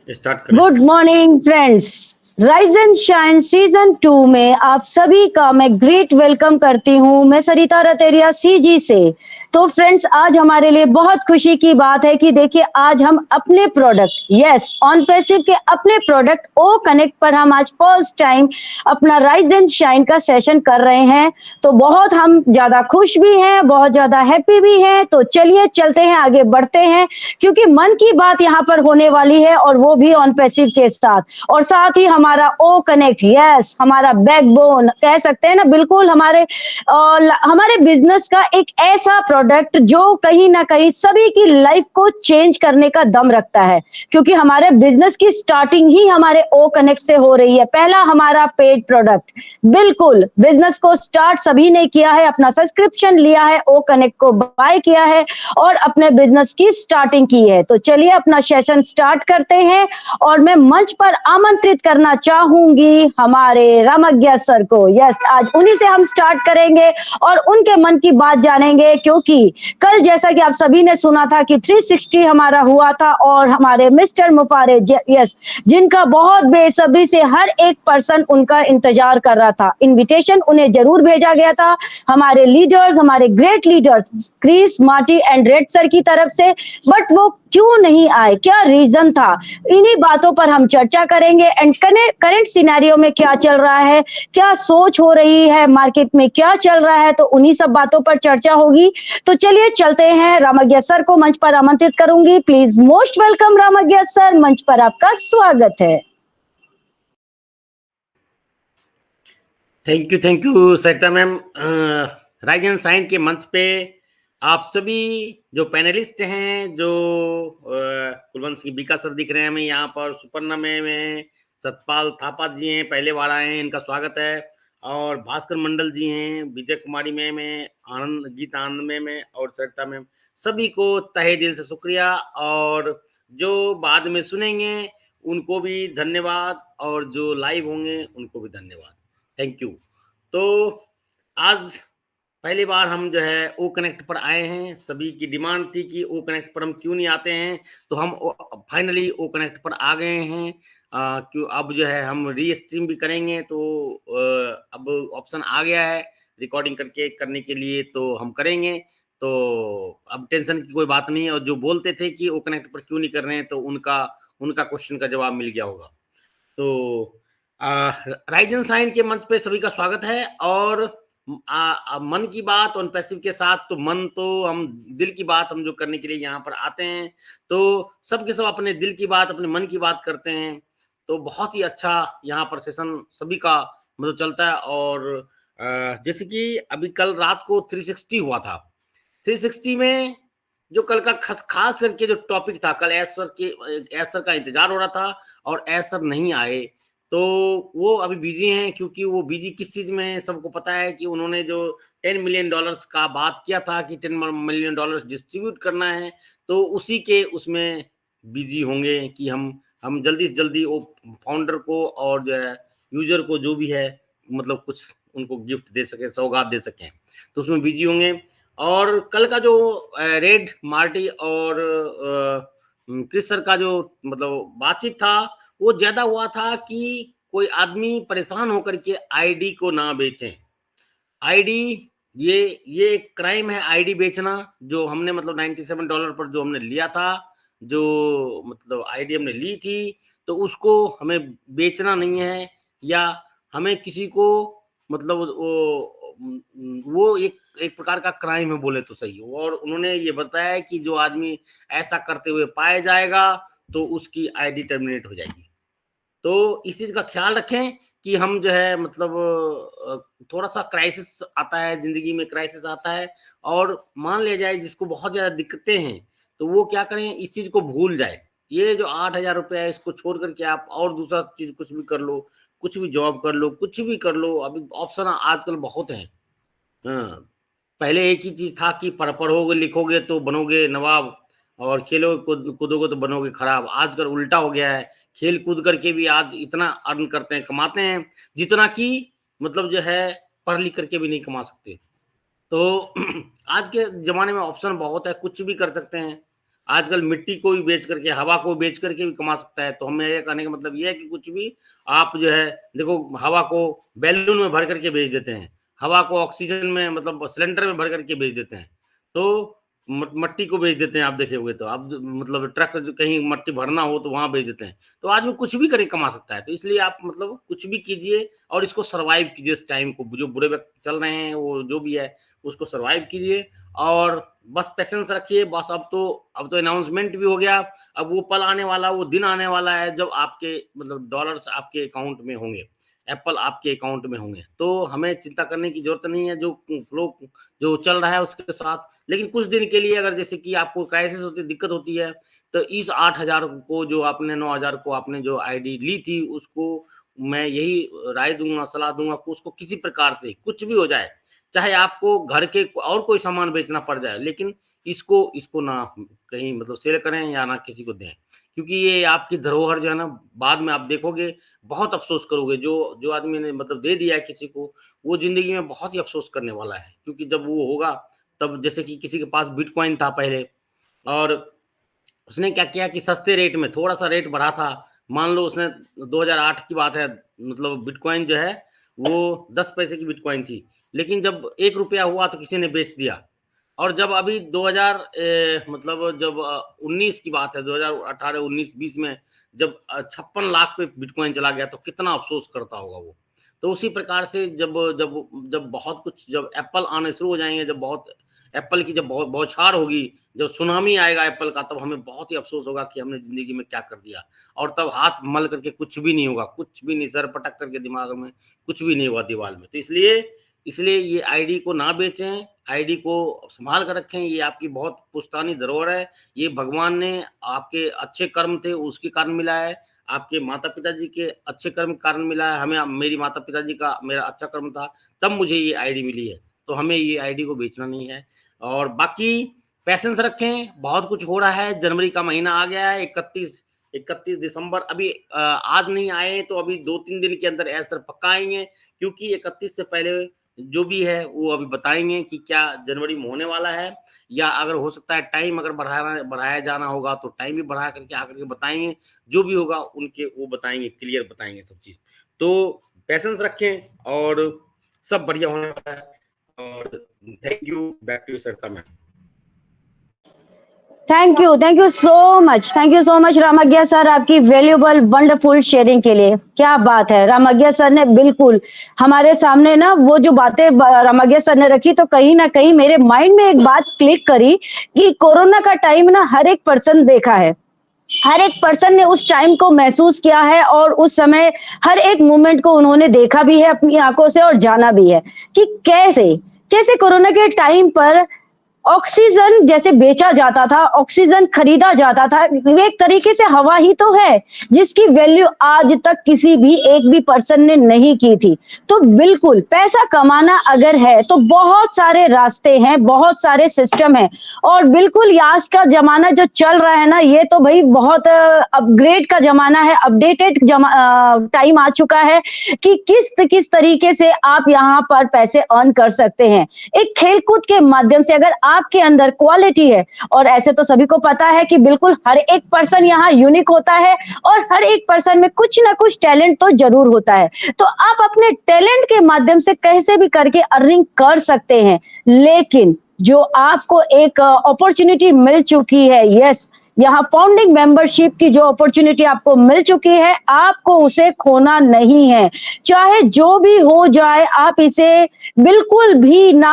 Start करें। Good morning friends, rise and shine season 2 में आप सभी का मैं ग्रेट वेलकम करती हूँ। मैं सरिता रतेरिया सीजी से। तो फ्रेंड्स, आज हमारे लिए बहुत खुशी की बात है कि देखिए आज हम अपने प्रोडक्ट ऑन पैसिव के अपने प्रोडक्ट ओ कनेक्ट पर हम आज फर्स्ट टाइम अपना राइज एंड शाइन का सेशन कर रहे हैं। तो बहुत हम ज्यादा खुश भी हैं, बहुत ज्यादा हैप्पी भी हैं। तो चलिए चलते हैं, आगे बढ़ते हैं, क्योंकि मन की बात यहाँ पर होने वाली है और वो भी ऑन पैसिव के साथ। और साथ ही हमारा ओ कनेक्ट, हमारा बैकबोन कह सकते हैं ना, बिल्कुल हमारे बिजनेस का एक ऐसा प्रोडक्ट जो कहीं ना कहीं सभी की लाइफ को चेंज करने का दम रखता है। क्योंकि हमारे बिजनेस की स्टार्टिंग ही हमारे ओ कनेक्ट से हो रही है। पहला हमारा पेड प्रोडक्ट, बिल्कुल बिजनेस को स्टार्ट सभी ने किया है, अपना सब्सक्रिप्शन लिया है, ओ कनेक्ट को बाय किया है और अपने बिजनेस की स्टार्टिंग की है। तो चलिए अपना सेशन स्टार्ट करते हैं और मैं मंच पर आमंत्रित करना चाहूंगी हमारे रामज्ञा सर को। आज उन्हीं से हम स्टार्ट करेंगे और उनके मन की बात जानेंगे, क्योंकि कल जैसा कि आप सभी ने सुना था कि 360 हमारा हुआ था और हमारे मिस्टर मुफारे जिनका बहुत बेसब्री से हर एक पर्सन उनका इंतजार कर रहा था। इनविटेशन उन्हें जरूर भेजा गया था हमारे लीडर्स, हमारे great leaders Chris, Marty and Red sir की तरफ से, बट वो क्यों नहीं आए, क्या रीजन था, इन्हीं बातों पर हम चर्चा करेंगे। एंड करंट सिनेरियो में क्या चल रहा है, क्या सोच हो रही है, मार्केट में क्या चल रहा है, तो उन्हीं सब बातों पर चर्चा होगी। तो चलिए चलते हैं, रामज्ञा सर को मंच पर आमंत्रित करूंगी। प्लीज मोस्ट वेलकम रामज्ञा सर, मंच पर आपका स्वागत है। Thank you Sarita ma'am. Rise and shine के मंच पे आप सभी जो पैनलिस्ट हैं, जो कुलवंश की बीका सर दिख रहे हैं हमें यहाँ पर, सुपर्णा मैम है, सतपाल थापा जी हैं, पहले बार आए हैं, इनका स्वागत है। और भास्कर मंडल जी हैं, विजय कुमारी मैम है, आनंद गीता आनंद मैम है और सरिता मैम, सभी को तहे दिल से शुक्रिया। और जो बाद में सुनेंगे उनको भी धन्यवाद, और जो लाइव होंगे उनको भी धन्यवाद। Thank you. तो आज पहली बार हम जो है ओ कनेक्ट पर आए हैं। सभी की डिमांड थी कि ओ कनेक्ट पर हम क्यों नहीं आते हैं, तो हम फाइनली ओ कनेक्ट पर आ गए हैं। क्यों अब जो है हम री स्ट्रीम भी करेंगे, तो अब ऑप्शन आ गया है रिकॉर्डिंग करने के लिए, तो हम करेंगे। तो अब टेंशन की कोई बात नहीं है। और जो बोलते थे कि ओ कनेक्ट पर क्यों नहीं कर रहे हैं, तो उनका क्वेश्चन का जवाब मिल गया होगा। तो राइज एंड शाइन के मंच पे सभी का स्वागत है। और मन की बात ऑन पैसिव के साथ, तो मन तो हम दिल की बात हम जो करने के लिए यहाँ पर आते हैं, तो सब के सब अपने दिल की बात, अपने मन की बात करते हैं। तो बहुत ही अच्छा यहाँ पर सेशन सभी का मतलब चलता है। और जैसे कि अभी कल रात को 360 हुआ था। 360 में जो कल का खास करके जो टॉपिक था, कल एस सर का इंतजार हो रहा था और एस सर नहीं आए। तो वो अभी बिजी हैं, क्योंकि वो बिजी किस चीज में है सबको पता है कि उन्होंने जो $10 मिलियन का बात किया था कि $10 मिलियन डिस्ट्रीब्यूट करना है, तो उसी के उसमें बिजी होंगे कि हम जल्दी से जल्दी वो फाउंडर को और जो है यूजर को जो भी है मतलब कुछ उनको गिफ्ट दे सके, सौगात दे सकें, तो उसमें बिजी होंगे। और कल का जो रेड, मार्टी और क्रिस सर का जो मतलब बातचीत था, वो ज्यादा हुआ था कि कोई आदमी परेशान होकर के आईडी को ना बेचें। आईडी ये एक क्राइम है, आईडी बेचना। जो हमने मतलब $97 पर जो हमने लिया था, जो मतलब आईडी हमने ली थी, तो उसको हमें बेचना नहीं है, या हमें किसी को मतलब वो एक प्रकार का क्राइम है बोले तो सही हो। और उन्होंने ये बताया कि जो आदमी ऐसा करते हुए पाया जाएगा तो उसकी आईडी टर्मिनेट हो जाएगी। तो इस चीज का ख्याल रखें कि हम जो है मतलब थोड़ा सा क्राइसिस आता है जिंदगी में, क्राइसिस आता है, और मान लिया जाए जिसको बहुत ज्यादा दिक्कतें हैं, तो वो क्या करें, इस चीज को भूल जाए। ये जो 8,000 रुपया है, इसको छोड़ करके आप और दूसरा चीज कुछ भी कर लो, कुछ भी जॉब कर लो, कुछ भी कर लो। अभी ऑप्शन आजकल बहुत है। हाँ, पहले एक ही चीज था कि पढ़ोगे लिखोगे तो बनोगे नवाब, और खेलोगे कूदोगे तो बनोगे खराब। आजकल उल्टा हो गया है, खेल कूद करके भी आज इतना अर्न करते हैं, कमाते हैं, जितना कि मतलब जो है पढ़ लिख करके भी नहीं कमा सकते। तो आज के जमाने में ऑप्शन बहुत है, कुछ भी कर सकते हैं। आजकल मिट्टी को भी बेच करके, हवा को बेच करके भी कमा सकता है। तो हमें ये कहने का मतलब ये है कि कुछ भी आप जो है देखो, हवा को बैलून में भर करके बेच देते हैं, हवा को ऑक्सीजन में मतलब सिलेंडर में भर करके बेच देते हैं। तो मट्टी को बेच देते हैं, आप देखे होंगे तो आप मतलब ट्रक कहीं मट्टी भरना हो तो वहां बेच देते हैं। तो आदमी कुछ भी करके कमा सकता है। तो इसलिए आप मतलब कुछ भी कीजिए और इसको सर्वाइव कीजिए इस टाइम को। जो बुरे वक्त चल रहे हैं वो जो भी है उसको सर्वाइव कीजिए और बस पेशेंस रखिए। बस अब तो अनाउंसमेंट भी हो गया। अब वो पल आने वाला, वो दिन आने वाला है जब आपके मतलब डॉलर्स आपके अकाउंट में होंगे, एप्पल आपके अकाउंट में होंगे। तो हमें चिंता करने की जरूरत नहीं है जो फ्लो जो चल रहा है उसके साथ। लेकिन कुछ दिन के लिए अगर जैसे कि आपको क्राइसिस होती है, दिक्कत होती है, तो इस 8,000 को जो आपने 9,000 को आपने जो आईडी ली थी, उसको मैं यही राय दूंगा, सलाह दूंगा कि उसको किसी प्रकार से कुछ भी हो जाए, चाहे आपको घर के और कोई सामान बेचना पड़ जाए, लेकिन इसको ना कहीं मतलब सेल करें या ना किसी को दें, क्योंकि ये आपकी धरोहर जो है ना, बाद में आप देखोगे बहुत अफसोस करोगे। जो आदमी ने मतलब दे दिया है किसी को, वो जिंदगी में बहुत ही अफसोस करने वाला है, क्योंकि जब वो होगा तब जैसे कि किसी के पास बिटकॉइन था पहले और उसने क्या किया कि सस्ते रेट में थोड़ा सा रेट बढ़ा था। मान लो उसने 2008 की बात है, मतलब बिटकॉइन जो है वो 10 पैसे की बिटकॉइन थी, लेकिन जब 1 रुपया हुआ तो किसी ने बेच दिया। और जब अभी 2000 मतलब जब 19 की बात है, 2018 19 20 में जब 56 लाख पे बिटकॉइन चला गया तो कितना अफसोस करता होगा वो। तो उसी प्रकार से जब जब जब बहुत कुछ जब एप्पल आने शुरू हो जाएंगे, जब बहुत एप्पल की जब बहुत बौछार होगी, जब सुनामी आएगा एप्पल का, तब हमें बहुत ही अफसोस होगा कि हमने जिंदगी में क्या कर दिया। और तब हाथ मल करके कुछ भी नहीं होगा, कुछ भी नहीं, सर पटक करके दिमाग में कुछ भी नहीं होगा दीवार में। तो इसलिए ये आईडी को ना बेचें, आईडी को संभाल कर रखें। ये आपकी बहुत पुश्तैनी धरोहर है। ये भगवान ने आपके अच्छे कर्म थे उसके कारण मिला है, आपके माता पिताजी के अच्छे कर्म के कारण मिला है। हमें मेरी माता पिताजी का मेरा अच्छा कर्म था तब मुझे ये आईडी मिली है, तो हमें ये आईडी को बेचना नहीं है। और बाकी पेशेंस रखें, बहुत कुछ हो रहा है। जनवरी का महीना आ गया है, 31 दिसंबर अभी आज नहीं आए तो अभी 2-3 दिन के अंदर ऐसा पक्का आएंगे, क्योंकि 31 से पहले जो भी है वो अभी बताएंगे कि क्या जनवरी में होने वाला है, या अगर हो सकता है टाइम अगर बढ़ाया जाना होगा तो टाइम भी बढ़ा करके आकर के बताएंगे। जो भी होगा उनके वो बताएंगे, क्लियर बताएंगे सब चीज। तो पेशेंस रखें और सब बढ़िया होने वाला है। और thank you, back to you Sarita ma'am. Thank you so much Ramagya sir, आपकी वैल्यूबल वंडरफुल शेयरिंग के लिए। क्या बात है, रामज्ञा सर ने बिल्कुल हमारे सामने ना वो जो बातें रामज्ञा सर ने रखी, तो कहीं ना कहीं मेरे माइंड में एक बात क्लिक करी कि कोरोना का टाइम ना हर एक पर्सन देखा है, हर एक पर्सन ने उस टाइम को महसूस किया है और उस समय हर एक मोमेंट को उन्होंने देखा भी है अपनी आंखों से और जाना भी है कि कैसे कैसे कोरोना के टाइम पर ऑक्सीजन जैसे बेचा जाता था, ऑक्सीजन खरीदा जाता था। एक तरीके से हवा ही तो है जिसकी वैल्यू आज तक किसी भी एक भी पर्सन ने नहीं की थी। तो बिल्कुल पैसा कमाना अगर है तो बहुत सारे रास्ते हैं, बहुत सारे सिस्टम हैं, और बिल्कुल आज का जमाना जो चल रहा है ना, ये तो भाई बहुत अपग्रेड का जमाना है, अपडेटेड टाइम आ चुका है कि किस तरीके से आप यहाँ पर पैसे अर्न कर सकते हैं एक खेलकूद के माध्यम से, अगर आपके अंदर क्वालिटी है। और ऐसे तो सभी को पता है कि बिल्कुल हर एक पर्सन यहाँ यूनिक होता है और हर एक पर्सन में कुछ ना कुछ टैलेंट तो जरूर होता है। तो आप अपने टैलेंट के माध्यम से कैसे भी करके अर्निंग कर सकते हैं, लेकिन जो आपको एक अपॉर्चुनिटी मिल चुकी है, यस, यहाँ फाउंडिंग मेंबरशिप की जो अपॉर्चुनिटी आपको मिल चुकी है, आपको उसे खोना नहीं है। चाहे जो भी हो जाए, आप इसे बिल्कुल भी ना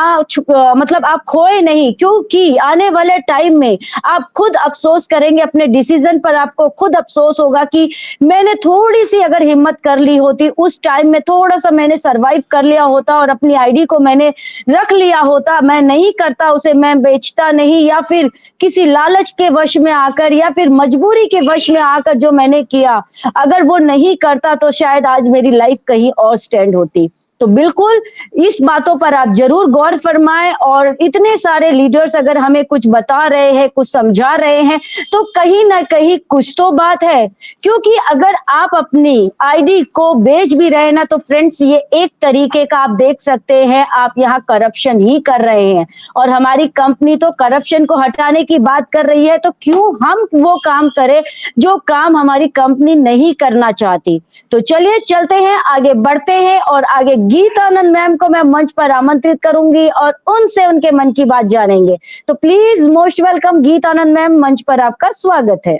मतलब आप खोए नहीं, क्योंकि आने वाले टाइम में आप खुद अफसोस करेंगे अपने डिसीजन पर। आपको खुद अफसोस होगा कि मैंने थोड़ी सी अगर हिम्मत कर ली होती, उस टाइम में थोड़ा सा मैंने सरवाइव कर लिया होता और अपनी आईडी को मैंने रख लिया होता, मैं नहीं करता उसे, मैं बेचता नहीं, या फिर किसी लालच के वश में आकर या फिर मजबूरी के वश में आकर जो मैंने किया, अगर वो नहीं करता तो शायद आज मेरी लाइफ कहीं और स्टैंड होती। तो बिल्कुल इस बातों पर आप जरूर गौर फरमाएं। और इतने सारे लीडर्स अगर हमें कुछ बता रहे हैं, कुछ समझा रहे हैं, तो कहीं ना कहीं कुछ तो बात है। क्योंकि अगर आप अपनी आईडी को बेच भी रहे ना, तो फ्रेंड्स ये एक तरीके का आप देख सकते हैं, आप यहाँ करप्शन ही कर रहे हैं। और हमारी कंपनी तो करप्शन को हटाने की बात कर रही है, तो क्यों हम वो काम करें जो काम हमारी कंपनी नहीं करना चाहती। तो चलिए चलते हैं, आगे बढ़ते हैं और आगे गीतानंद मैम को मैं मंच पर आमंत्रित करूंगी और उनसे उनके मन की बात जानेंगे। तो please most welcome Geetanand ma'am, मंच पर आपका स्वागत है।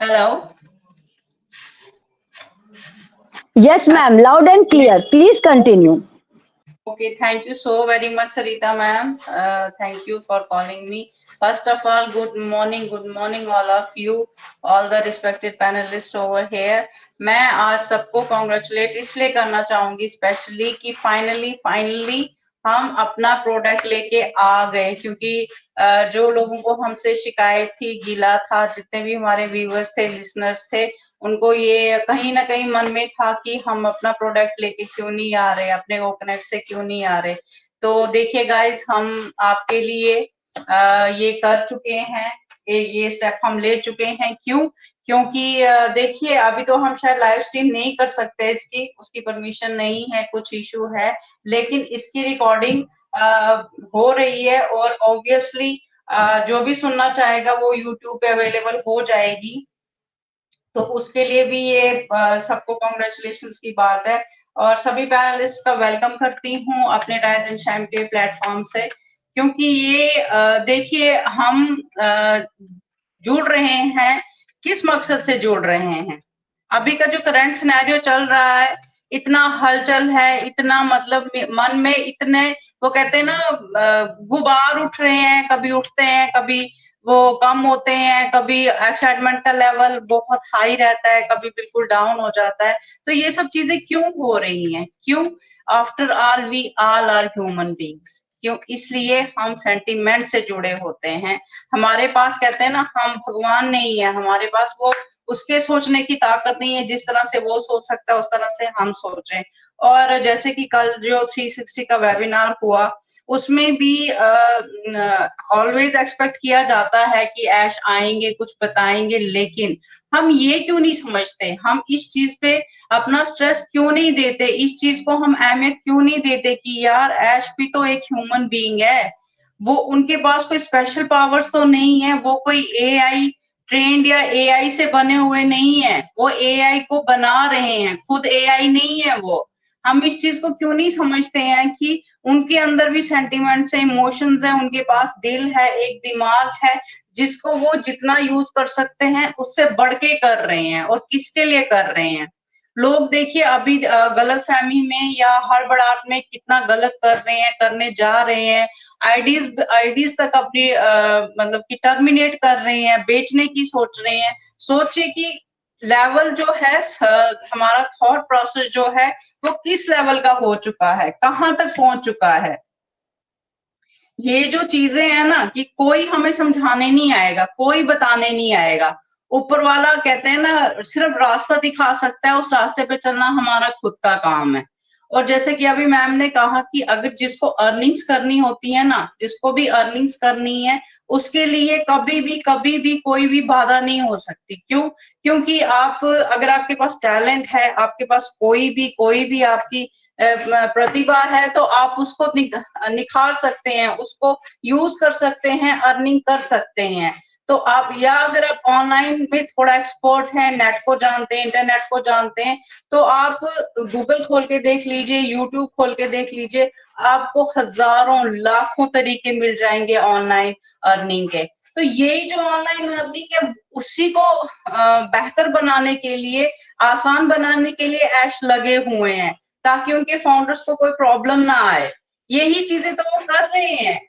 Hello. Yes ma'am, loud and clear, please continue. Okay, thank you so very much, Sarita ma'am. Thank you for calling me. First of all, good morning all of you, all the respected panelists over here. मैं आज सबको congratulate इसलिए करना चाहूंगी specially कि finally हम अपना product लेके आ गए, क्योंकि जो लोगों को हमसे शिकायत थी, गीला था, जितने भी हमारे व्यूअर्स थे, लिसनर्स थे, उनको ये कहीं ना कहीं मन में था कि हम अपना प्रोडक्ट लेके क्यों नहीं आ रहे, अपने ओकनेट से क्यों नहीं आ रहे। तो देखिए गाइज, हम आपके लिए ये कर चुके हैं, ये स्टेप हम ले चुके हैं। क्यों? क्योंकि देखिए अभी तो हम शायद लाइव स्ट्रीम नहीं कर सकते, उसकी परमिशन नहीं है, कुछ इशू है, लेकिन इसकी रिकॉर्डिंग हो रही है और ऑब्वियसली जो भी सुनना चाहेगा वो यूट्यूब पे अवेलेबल हो जाएगी। तो उसके लिए भी ये सबको कॉन्ग्रेचुलेशंस की बात है और सभी पैनलिस्ट का वेलकम करती हूँ अपने राइज एंड शाइन के प्लेटफॉर्म से, क्योंकि ये देखिए हम जुड़ रहे हैं, किस मकसद से जुड़ रहे हैं। अभी का जो करंट सिनेरियो चल रहा है, इतना हलचल है, इतना मतलब मन में इतने वो कहते हैं ना गुबार उठ रहे हैं, कभी उठते हैं, कभी वो कम होते हैं, कभी एक्साइटमेंट का लेवल बहुत हाई रहता है, कभी बिल्कुल डाउन हो जाता है। तो ये सब चीजें क्यों हो रही हैं? क्यों? After all we all are human beings. क्यों? इसलिए हम सेंटिमेंट से जुड़े होते हैं। हमारे पास कहते हैं ना, हम भगवान नहीं है, हमारे पास वो उसके सोचने की ताकत नहीं है, जिस तरह से वो सोच सकता है उस तरह से हम सोचें। और जैसे कि कल जो 360 का वेबिनार हुआ, उसमें भी ऑलवेज एक्सपेक्ट किया जाता है कि ऐश आएंगे, कुछ बताएंगे, लेकिन हम ये क्यों नहीं समझते, हम इस चीज पे अपना स्ट्रेस क्यों नहीं देते, इस चीज को हम अहमियत क्यों नहीं देते कि यार ऐश भी तो एक ह्यूमन बीइंग है, वो उनके पास कोई स्पेशल पावर्स तो नहीं है, वो कोई एआई ट्रेंड या एआई से बने हुए नहीं है, वो एआई को बना रहे हैं, खुद एआई नहीं है वो। हम इस चीज को क्यों नहीं समझते हैं कि उनके अंदर भी सेंटिमेंट्स है, इमोशंस है, उनके पास दिल है, एक दिमाग है, जिसको वो जितना यूज कर सकते हैं उससे बढ़ के कर रहे हैं। और किसके लिए कर रहे हैं? लोग देखिए अभी गलत फहमी में या हड़बड़ाहट में कितना गलत कर रहे हैं, करने जा रहे हैं, आईडीज तक अपनी मतलब कि टर्मिनेट कर रहे हैं, बेचने की सोच रहे हैं। सोचिए कि लेवल जो है हमारा थॉट प्रोसेस जो है वो किस लेवल का हो चुका है, कहाँ तक पहुंच चुका है। ये जो चीजें हैं ना, कि कोई हमें समझाने नहीं आएगा, कोई बताने नहीं आएगा, ऊपर वाला कहते हैं ना सिर्फ रास्ता दिखा सकता है, उस रास्ते पे चलना हमारा खुद का काम है। और जैसे कि अभी मैम ने कहा कि अगर जिसको अर्निंग्स करनी होती है ना, जिसको भी अर्निंग्स करनी है, उसके लिए कभी भी कोई भी बाधा नहीं हो सकती। क्यों? क्योंकि आप अगर आपके पास टैलेंट है, आपके पास कोई भी आपकी प्रतिभा है, तो आप उसको निखार सकते हैं, उसको यूज कर सकते हैं, अर्निंग कर सकते हैं। तो आप या अगर आप ऑनलाइन में थोड़ा एक्सपर्ट हैं, नेट को जानते हैं, इंटरनेट को जानते हैं, तो आप गूगल खोल के देख लीजिए, यूट्यूब खोल के देख लीजिए, आपको हजारों लाखों तरीके मिल जाएंगे ऑनलाइन अर्निंग के। तो यही जो ऑनलाइन अर्निंग है, उसी को बेहतर बनाने के लिए, आसान बनाने के लिए ऐश लगे हुए हैं, ताकि उनके फाउंडर्स को कोई प्रॉब्लम ना आए। यही चीजें तो वो कर रहे हैं,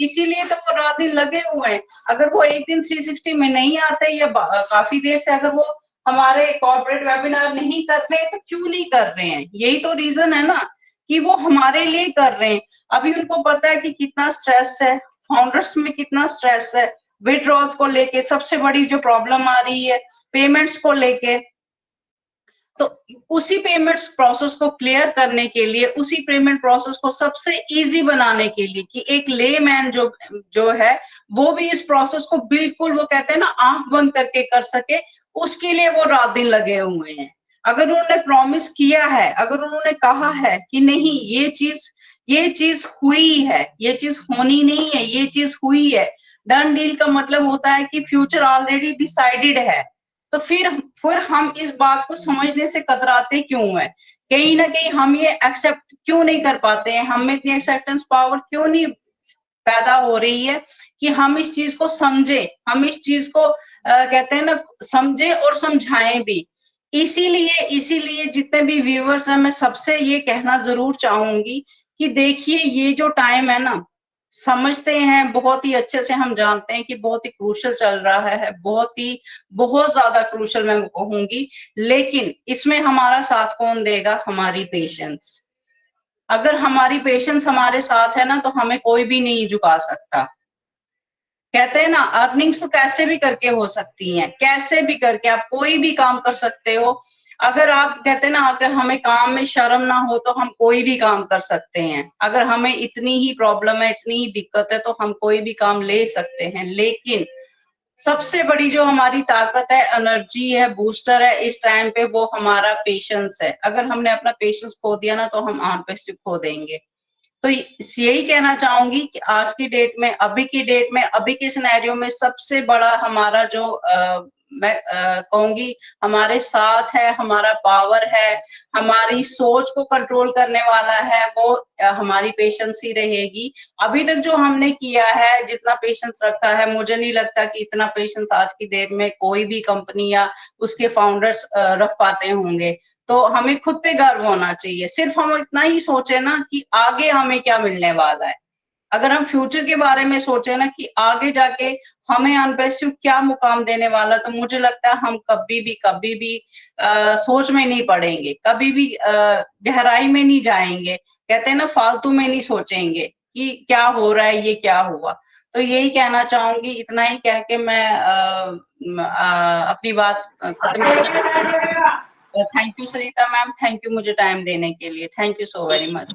इसीलिए तो वो रात दिन लगे हुए हैं। अगर वो एक दिन 360 में नहीं आते या काफी देर से अगर वो हमारे कॉर्पोरेट वेबिनार नहीं कर रहे हैं, तो क्यों नहीं कर रहे हैं? यही तो रीजन है ना कि वो हमारे लिए कर रहे हैं। अभी उनको पता है कि कितना स्ट्रेस है, फाउंडर्स में कितना स्ट्रेस है, विड्रॉल्स को लेके सबसे बड़ी जो प्रॉब्लम आ रही है, पेमेंट्स को लेके। तो उसी पेमेंट प्रोसेस को क्लियर करने के लिए, उसी पेमेंट प्रोसेस को सबसे इजी बनाने के लिए कि एक लेमैन जो है वो भी इस प्रोसेस को बिल्कुल, वो कहते हैं ना, आंख बंद करके कर सके, उसके लिए वो रात दिन लगे हुए हैं। अगर उन्होंने प्रॉमिस किया है, अगर उन्होंने कहा है कि नहीं ये चीज हुई है, ये चीज होनी नहीं है, ये चीज हुई है, डन डील का मतलब होता है कि फ्यूचर ऑलरेडी डिसाइडेड है, तो फिर हम इस बात को समझने से कतराते क्यों है? कहीं ना कहीं हम ये एक्सेप्ट क्यों नहीं कर पाते हैं? हम में इतनी एक्सेप्टेंस पावर क्यों नहीं पैदा हो रही है कि हम इस चीज को समझे, हम इस चीज को कहते हैं ना, समझे और समझाएं भी। इसीलिए जितने भी व्यूअर्स हैं, मैं सबसे ये कहना जरूर चाहूंगी कि देखिए ये जो टाइम है ना, समझते हैं, बहुत ही अच्छे से हम जानते हैं कि बहुत ही क्रूशल चल रहा है, बहुत ज्यादा क्रूशल मैं कहूंगी, लेकिन इसमें हमारा साथ कौन देगा? हमारी पेशेंस। अगर हमारी पेशेंस हमारे साथ है ना, तो हमें कोई भी नहीं झुका सकता। कहते हैं ना, अर्निंग्स तो कैसे भी करके हो सकती हैं, कैसे भी करके आप कोई भी काम कर सकते हो। अगर आप कहते हैं ना, अगर हमें काम में शर्म ना हो तो हम कोई भी काम कर सकते हैं। अगर हमें इतनी ही प्रॉब्लम है, इतनी ही दिक्कत है, तो हम कोई भी काम ले सकते हैं। लेकिन सबसे बड़ी जो हमारी ताकत है, एनर्जी है, बूस्टर है इस टाइम पे, वो हमारा पेशेंस है। अगर हमने अपना पेशेंस खो दिया ना, तो हम आन पे खो देंगे। तो यही कहना चाहूंगी कि आज की डेट में, अभी की डेट में, अभी के सिनेरियो में सबसे बड़ा हमारा जो मैं कहूंगी हमारे साथ है, हमारा पावर है, हमारी सोच को कंट्रोल करने वाला है, वो हमारी पेशेंस ही रहेगी। अभी तक जो हमने किया है, जितना पेशेंस रखा है, मुझे नहीं लगता कि इतना पेशेंस आज की डेट में कोई भी कंपनी या उसके फाउंडर्स रख पाते होंगे। तो हमें खुद पे गर्व होना चाहिए। सिर्फ हम इतना ही सोचे ना कि आगे हमें क्या मिलने वाला है। अगर हम फ्यूचर के बारे में सोचे ना कि आगे जाके हमें अनपेस्यू क्या मुकाम देने वाला, तो मुझे लगता है हम कभी भी सोच में नहीं पड़ेंगे, कभी भी गहराई में नहीं जाएंगे। कहते हैं ना, फालतू में नहीं सोचेंगे कि क्या हो रहा है, ये क्या हुआ। तो यही कहना चाहूंगी। इतना ही कह के मैं अपनी बात खत्म। Thank you Sarita ma'am, thank you मुझे टाइम देने के लिए, thank you so very much.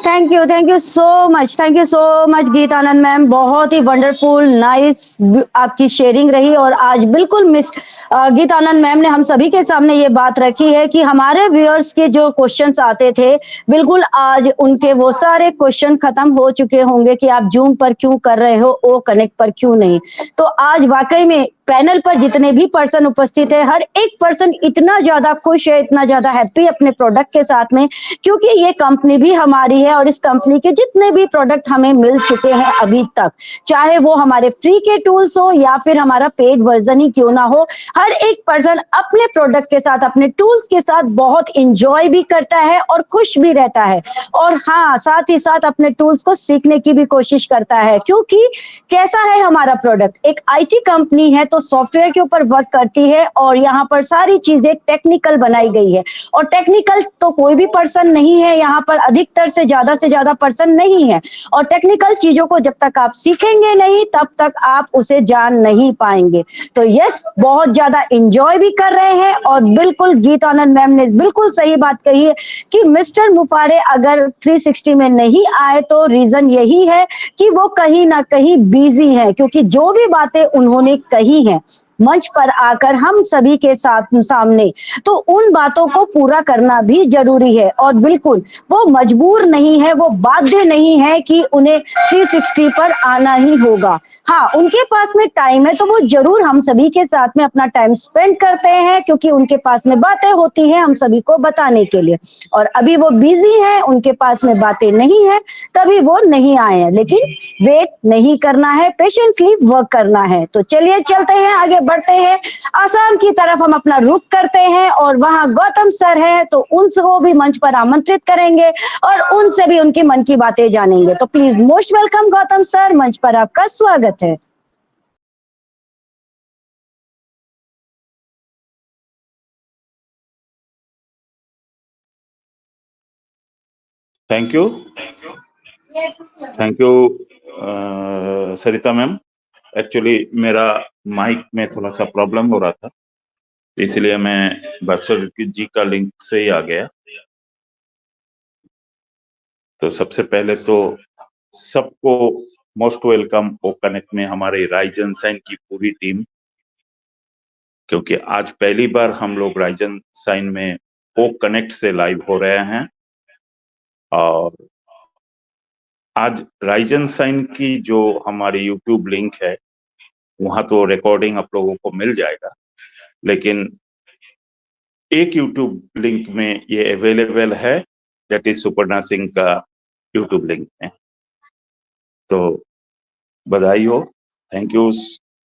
Thank you so much Gitanand ma'am, बहुत ही वंडरफुल नाइस आपकी शेयरिंग रही। और आज बिल्कुल मिस गीतानंद मैम ने हम सभी के सामने ये बात रखी है कि हमारे व्यूअर्स के जो क्वेश्चंस आते थे, बिल्कुल आज उनके वो सारे क्वेश्चन खत्म हो चुके होंगे कि आप जूम पर क्यों कर रहे हो, ओ कनेक्ट पर क्यों नहीं। तो आज वाकई में पैनल पर जितने भी पर्सन उपस्थित है, हर एक पर्सन इतना ज्यादा खुश है, इतना ज्यादा हैप्पी अपने प्रोडक्ट के साथ में, क्योंकि ये कंपनी भी हमारी है और इस कंपनी के जितने भी प्रोडक्ट हमें मिल चुके हैं अभी तक, चाहे वो हमारे फ्री के टूल्स हो या फिर हमारा पेड वर्जन ही क्यों ना हो, हर एक पर्सन अपने प्रोडक्ट के साथ, अपने टूल्स के साथ बहुत इंजॉय भी करता है और खुश भी रहता है। और हाँ, साथ ही साथ अपने टूल्स को सीखने की भी कोशिश करता है, क्योंकि कैसा है हमारा प्रोडक्ट, एक आईटी कंपनी है तो सॉफ्टवेयर के ऊपर वर्क करती है और यहाँ पर सारी चीजें टेक्निकल बनाई गई है। और टेक्निकल तो कोई भी पर्सन नहीं है यहाँ पर, अधिकतर से ज्यादा पर्सन नहीं है। और टेक्निकल चीजों को जब तक आप सीखेंगे नहीं, तब तक आप उसे जान नहीं पाएंगे। तो यस, बहुत ज्यादा इंजॉय भी कर रहे हैं। और बिल्कुल गीतानंद मैम ने बिल्कुल सही बात कही है कि मिस्टर मुफारे अगर 360 में नहीं आए तो रीजन यही है कि वो कहीं ना कहीं बिजी है, क्योंकि जो भी बातें उन्होंने कही हैं मंच पर आकर हम सभी के साथ सामने, तो उन बातों को पूरा करना भी जरूरी है। और बिल्कुल वो मजबूर नहीं है, वो बाध्य नहीं है कि उन्हें 360 पर आना ही होगा। हाँ, उनके पास में टाइम है तो वो जरूर हम सभी के साथ में अपना टाइम स्पेंड करते हैं, क्योंकि उनके पास में बातें होती हैं हम सभी को बताने के लिए। और अभी वो बिजी हैं, उनके पास में बातें नहीं है, तभी वो नहीं आए हैं। लेकिन वेट नहीं करना है, पेशेंसली वर्क करना है। तो चलिए चलते हैं, आगे बढ़ते हैं, आसाम की तरफ हम अपना रुख करते हैं और वहां गौतम सर हैं, तो उनको भी मंच पर आमंत्रित करेंगे और उनसे भी उनकी मन की बातें जानेंगे। तो please most welcome Gautam sir, मंच पर आपका स्वागत है। Thank you Sarita ma'am. Actually मेरा माइक में थोड़ा सा प्रॉब्लम हो रहा था, इसलिए मैं बसर जी का लिंक से ही आ गया। तो सबसे पहले तो सबको मोस्ट वेलकम ओ कनेक्ट में हमारे राइजन साइन की पूरी टीम, क्योंकि आज पहली बार हम लोग राइजन साइन में ओ कनेक्ट से लाइव हो रहे हैं। और आज राइजन साइन की जो हमारी यूट्यूब लिंक है वहां तो रिकॉर्डिंग आप लोगों को मिल जाएगा, लेकिन एक यूट्यूब लिंक में ये अवेलेबल है, दैट इज सुपर्णा सिंह का यूट्यूब लिंक में। तो बधाई हो, thank you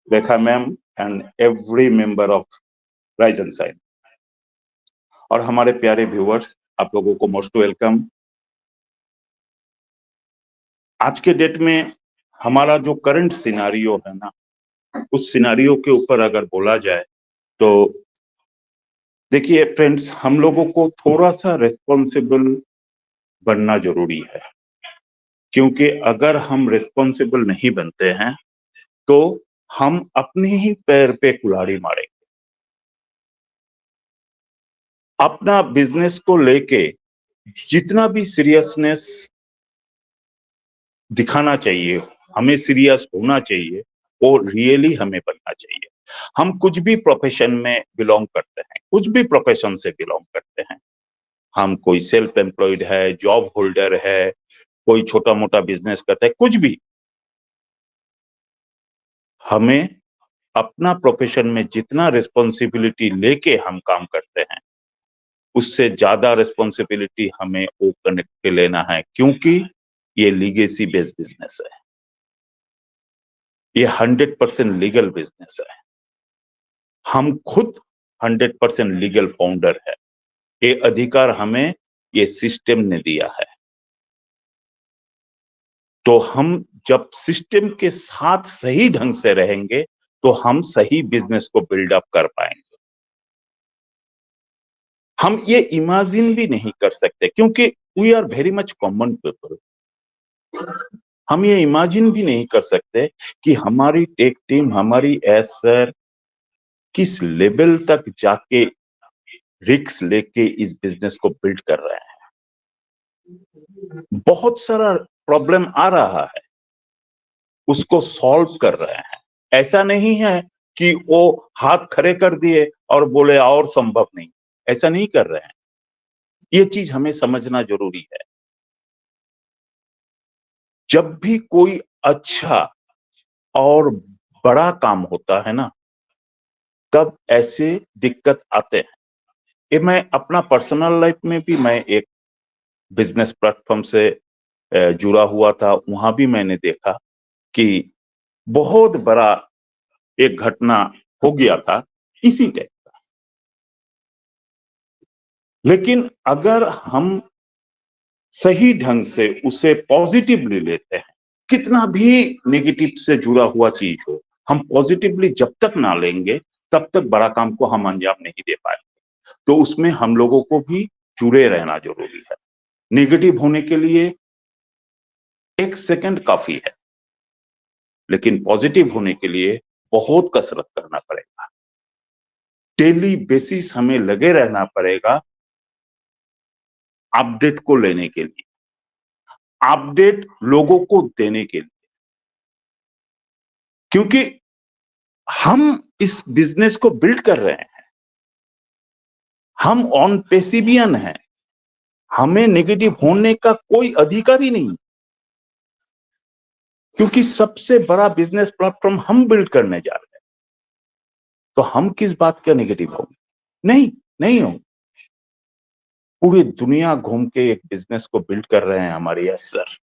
Rekha ma'am and every member of rise and shine. और हमारे प्यारे व्यूअर्स, आप लोगों को मोस्ट वेलकम। आज के डेट में हमारा जो करंट सिनारियो है ना, उस सिनारियो के ऊपर अगर बोला जाए तो देखिए फ्रेंड्स, हम लोगों को थोड़ा सा रेस्पॉन्सिबल बनना जरूरी है, क्योंकि अगर हम रेस्पॉन्सिबल नहीं बनते हैं तो हम अपने ही पैर पे कुल्हाड़ी मारेंगे। अपना बिजनेस को लेके जितना भी सीरियसनेस दिखाना चाहिए, हमें सीरियस होना चाहिए, वो रियली हमें बनना चाहिए। हम कुछ भी प्रोफेशन में बिलोंग करते हैं, कुछ भी प्रोफेशन से बिलोंग करते हैं, हम कोई सेल्फ एम्प्लॉयड है, जॉब होल्डर है, कोई छोटा मोटा बिजनेस करता है, कुछ भी, हमें अपना प्रोफेशन में जितना रिस्पॉन्सिबिलिटी लेके हम काम करते हैं उससे ज्यादा रिस्पॉन्सिबिलिटी हमें ओ कनेक्ट पे लेना है, क्योंकि ये लीगेसी बेस्ड बिजनेस है, ये 100% लीगल बिजनेस है। हम खुद 100% लीगल फाउंडर है, ये अधिकार हमें ये सिस्टम ने दिया है। तो हम जब सिस्टम के साथ सही ढंग से रहेंगे तो हम सही बिजनेस को बिल्डअप कर पाएंगे। हम ये इमेजिन भी नहीं कर सकते, क्योंकि we are very much common people. हम ये इमेजिन भी नहीं कर सकते कि हमारी टेक टीम, हमारी एसर किस लेवल तक जाके रिस्क लेके इस बिजनेस को बिल्ड कर रहे हैं। बहुत सारा प्रॉब्लम आ रहा है, उसको सॉल्व कर रहे हैं। ऐसा नहीं है कि वो हाथ खड़े कर दिए और बोले और संभव नहीं, ऐसा नहीं कर रहे हैं। ये चीज हमें समझना जरूरी है। जब भी कोई अच्छा और बड़ा काम होता है ना, तब ऐसे दिक्कत आते हैं। ये मैं अपना पर्सनल लाइफ में भी, मैं एक बिजनेस प्लेटफॉर्म से जुड़ा हुआ था, वहां भी मैंने देखा कि बहुत बड़ा एक घटना हो गया था इसी टाइप का। लेकिन अगर हम सही ढंग से उसे पॉजिटिवली लेते हैं, कितना भी नेगेटिव से जुड़ा हुआ चीज हो, हम पॉजिटिवली जब तक ना लेंगे तब तक बड़ा काम को हम अंजाम नहीं दे पाएंगे। तो उसमें हम लोगों को भी जुड़े रहना जरूरी है। नेगेटिव होने के लिए 1 सेकंड काफी है, लेकिन पॉजिटिव होने के लिए बहुत कसरत करना पड़ेगा। डेली बेसिस हमें लगे रहना पड़ेगा अपडेट को लेने के लिए, अपडेट लोगों को देने के लिए, क्योंकि हम इस बिजनेस को बिल्ड कर रहे हैं। हम ऑन पेसिबियन हैं, हमें नेगेटिव होने का कोई अधिकार ही नहीं, क्योंकि सबसे बड़ा बिजनेस प्लेटफॉर्म हम बिल्ड करने जा रहे हैं। तो हम किस बात का नेगेटिव होंगे? नहीं होंगे। पूरी दुनिया घूम के एक बिजनेस को बिल्ड कर रहे हैं हमारे सर।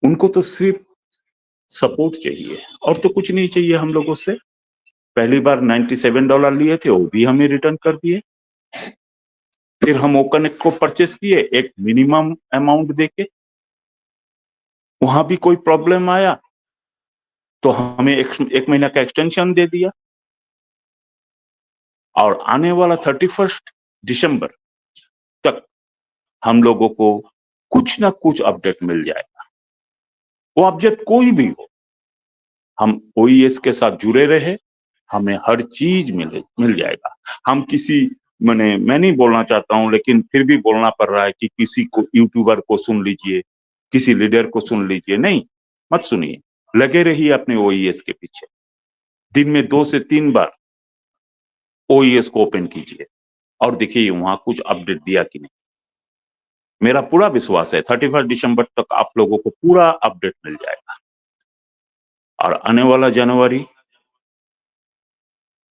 उनको तो सिर्फ सपोर्ट चाहिए और तो कुछ नहीं चाहिए हम लोगों से। पहली बार $97 लिए थे, वो भी हमें रिटर्न कर दिए। फिर हम ओकनेक्ट को परचेस किए एक मिनिमम अमाउंट देके। वहां भी कोई प्रॉब्लम आया तो हमें एक महीना का एक्सटेंशन दे दिया, और आने वाला 31 दिसंबर तक हम लोगों को कुछ ना कुछ अपडेट मिल जाएगा। वो अपडेट कोई भी हो, हम ओईएस के साथ जुड़े रहे, हमें हर चीज मिल जाएगा। हम किसी मैं नहीं बोलना चाहता हूं, लेकिन फिर भी बोलना पड़ रहा है कि किसी को यूट्यूबर को सुन लीजिए, किसी लीडर को सुन लीजिए, नहीं, मत सुनिए। लगे रहिए अपने ओईएस के पीछे। दिन में 2 से 3 बार ओईएस को ओपन कीजिए और देखिए वहां कुछ अपडेट दिया कि नहीं। मेरा पूरा विश्वास है 31 दिसंबर तक आप लोगों को पूरा अपडेट मिल जाएगा। और आने वाला जनवरी